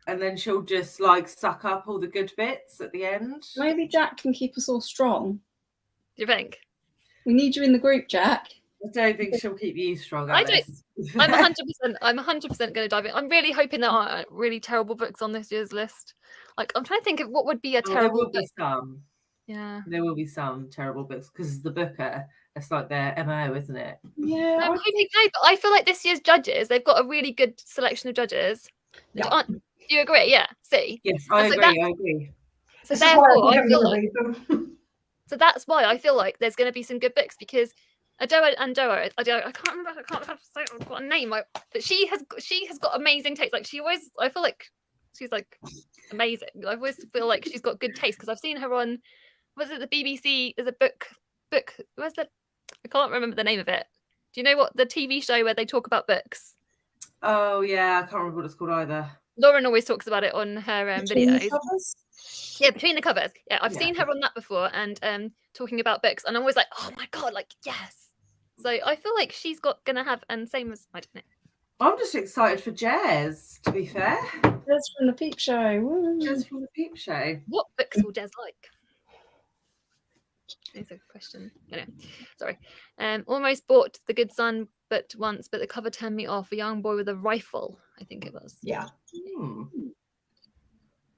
And then she'll just like suck up all the good bits at the end. Maybe Jack can keep us all strong. Do you think? We need you in the group, Jack. I don't think she'll keep you strong. I don't- Alice. I'm 100% going to dive in. I'm really hoping there aren't really terrible books on this year's list. Like, I'm trying to think of what would be a There terrible will book. be some. Yeah. There will be some terrible books because the booker, it's like their MO, isn't it? Yeah, I'm hoping no, but I feel like this year's judges, they've got a really good selection of judges. Yeah. Do you agree? Yeah. See. Yes, I So agree. I agree. So This is why therefore, I think I I'm feel going to like read them. so that's why I feel like there's going to be some good books because Adoa and Doa, I can't remember. I can't have to say I've got a name. But she has got amazing taste. Like I feel like she's like amazing. I always feel like she's got good taste because I've seen her on. Was it the BBC? There's a book. Where's the? I can't remember the name of it. Do you know what the TV show where they talk about books? Oh yeah, I can't remember what it's called either. Lauren always talks about it on her videos. covers? Yeah, Between the Covers. Yeah, I've Yeah. seen her on that before and talking about books, and I'm always like, oh my god, like yes. So I feel like she's gonna have, and same as I don't know. I'm just excited for Jez, to be fair. That's from the Peep Show. Woo. Jez from the Peep Show. What books will Des like? That's a question. Anyway, sorry. Almost bought The Good Son, but the cover turned me off. A young boy with a rifle, I think it was. Yeah.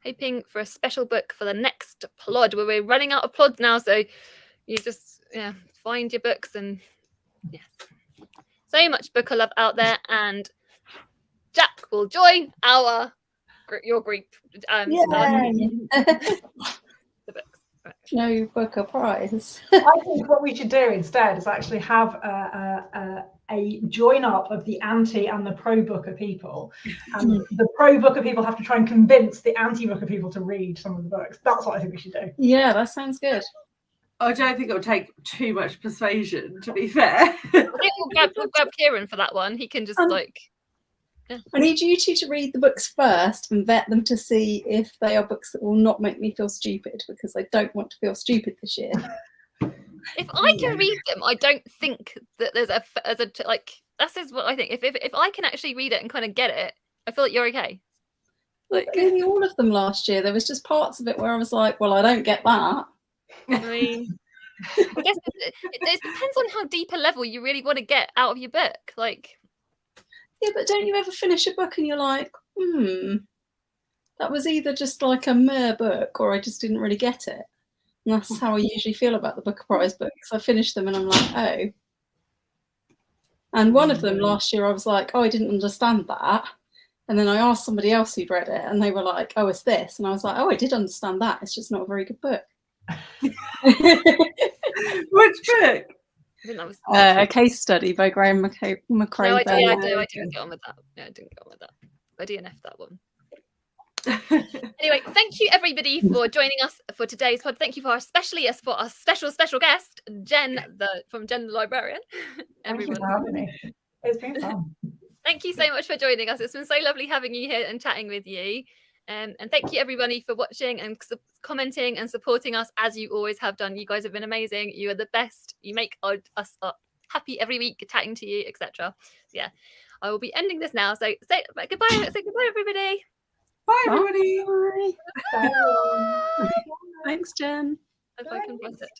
Hoping for a special book for the next plod. We're running out of plods now, so you just find your books and yes. So much book love out there, and Jack will join your group. The books. Right. No Booker Prize. I think what we should do instead is actually have a join up of the anti and the pro Booker people, and the pro Booker people have to try and convince the anti Booker people to read some of the books. That's what I think we should do. Yeah, that sounds good. I don't think it will take too much persuasion, to be fair. I think we'll grab Kieran for that one. He can just I need you two to read the books first and vet them to see if they are books that will not make me feel stupid, because I don't want to feel stupid this year. If I can read them, I don't think that there's that's is what I think. If I can actually read it and kind of get it, I feel like you're okay. Like nearly all of them last year, there was just parts of it where I was like, well, I don't get that. I mean, I guess it depends on how deep a level you really want to get out of your book. Like, yeah, but don't you ever finish a book and you're like, that was either just like a mere book or I just didn't really get it. And that's how I usually feel about the Booker Prize books. I finish them and I'm like, oh. And one of them last year, I was like, oh, I didn't understand that. And then I asked somebody else who'd read it and they were like, oh, it's this. And I was like, oh, I did understand that. It's just not a very good book. Which book? I think that was A Case Study by Graham McCrae. No, I didn't get on with that. No, I didn't get on with that. I DNF'd that one. Anyway, thank you everybody for joining us for today's pod. Thank you especially for our special guest, Jen from Jen the Librarian. Thank you for having me. It's been fun. Thank you so much for joining us. It's been so lovely having you here and chatting with you. And thank you everybody for watching and commenting and supporting us as you always have done. You guys have been amazing. You are the best. You make us happy every week, chatting to you, etc. Yeah, I will be ending this now. So say goodbye. Say goodbye, everybody. Bye, everybody. Bye. Thanks, Jen. If I can press it.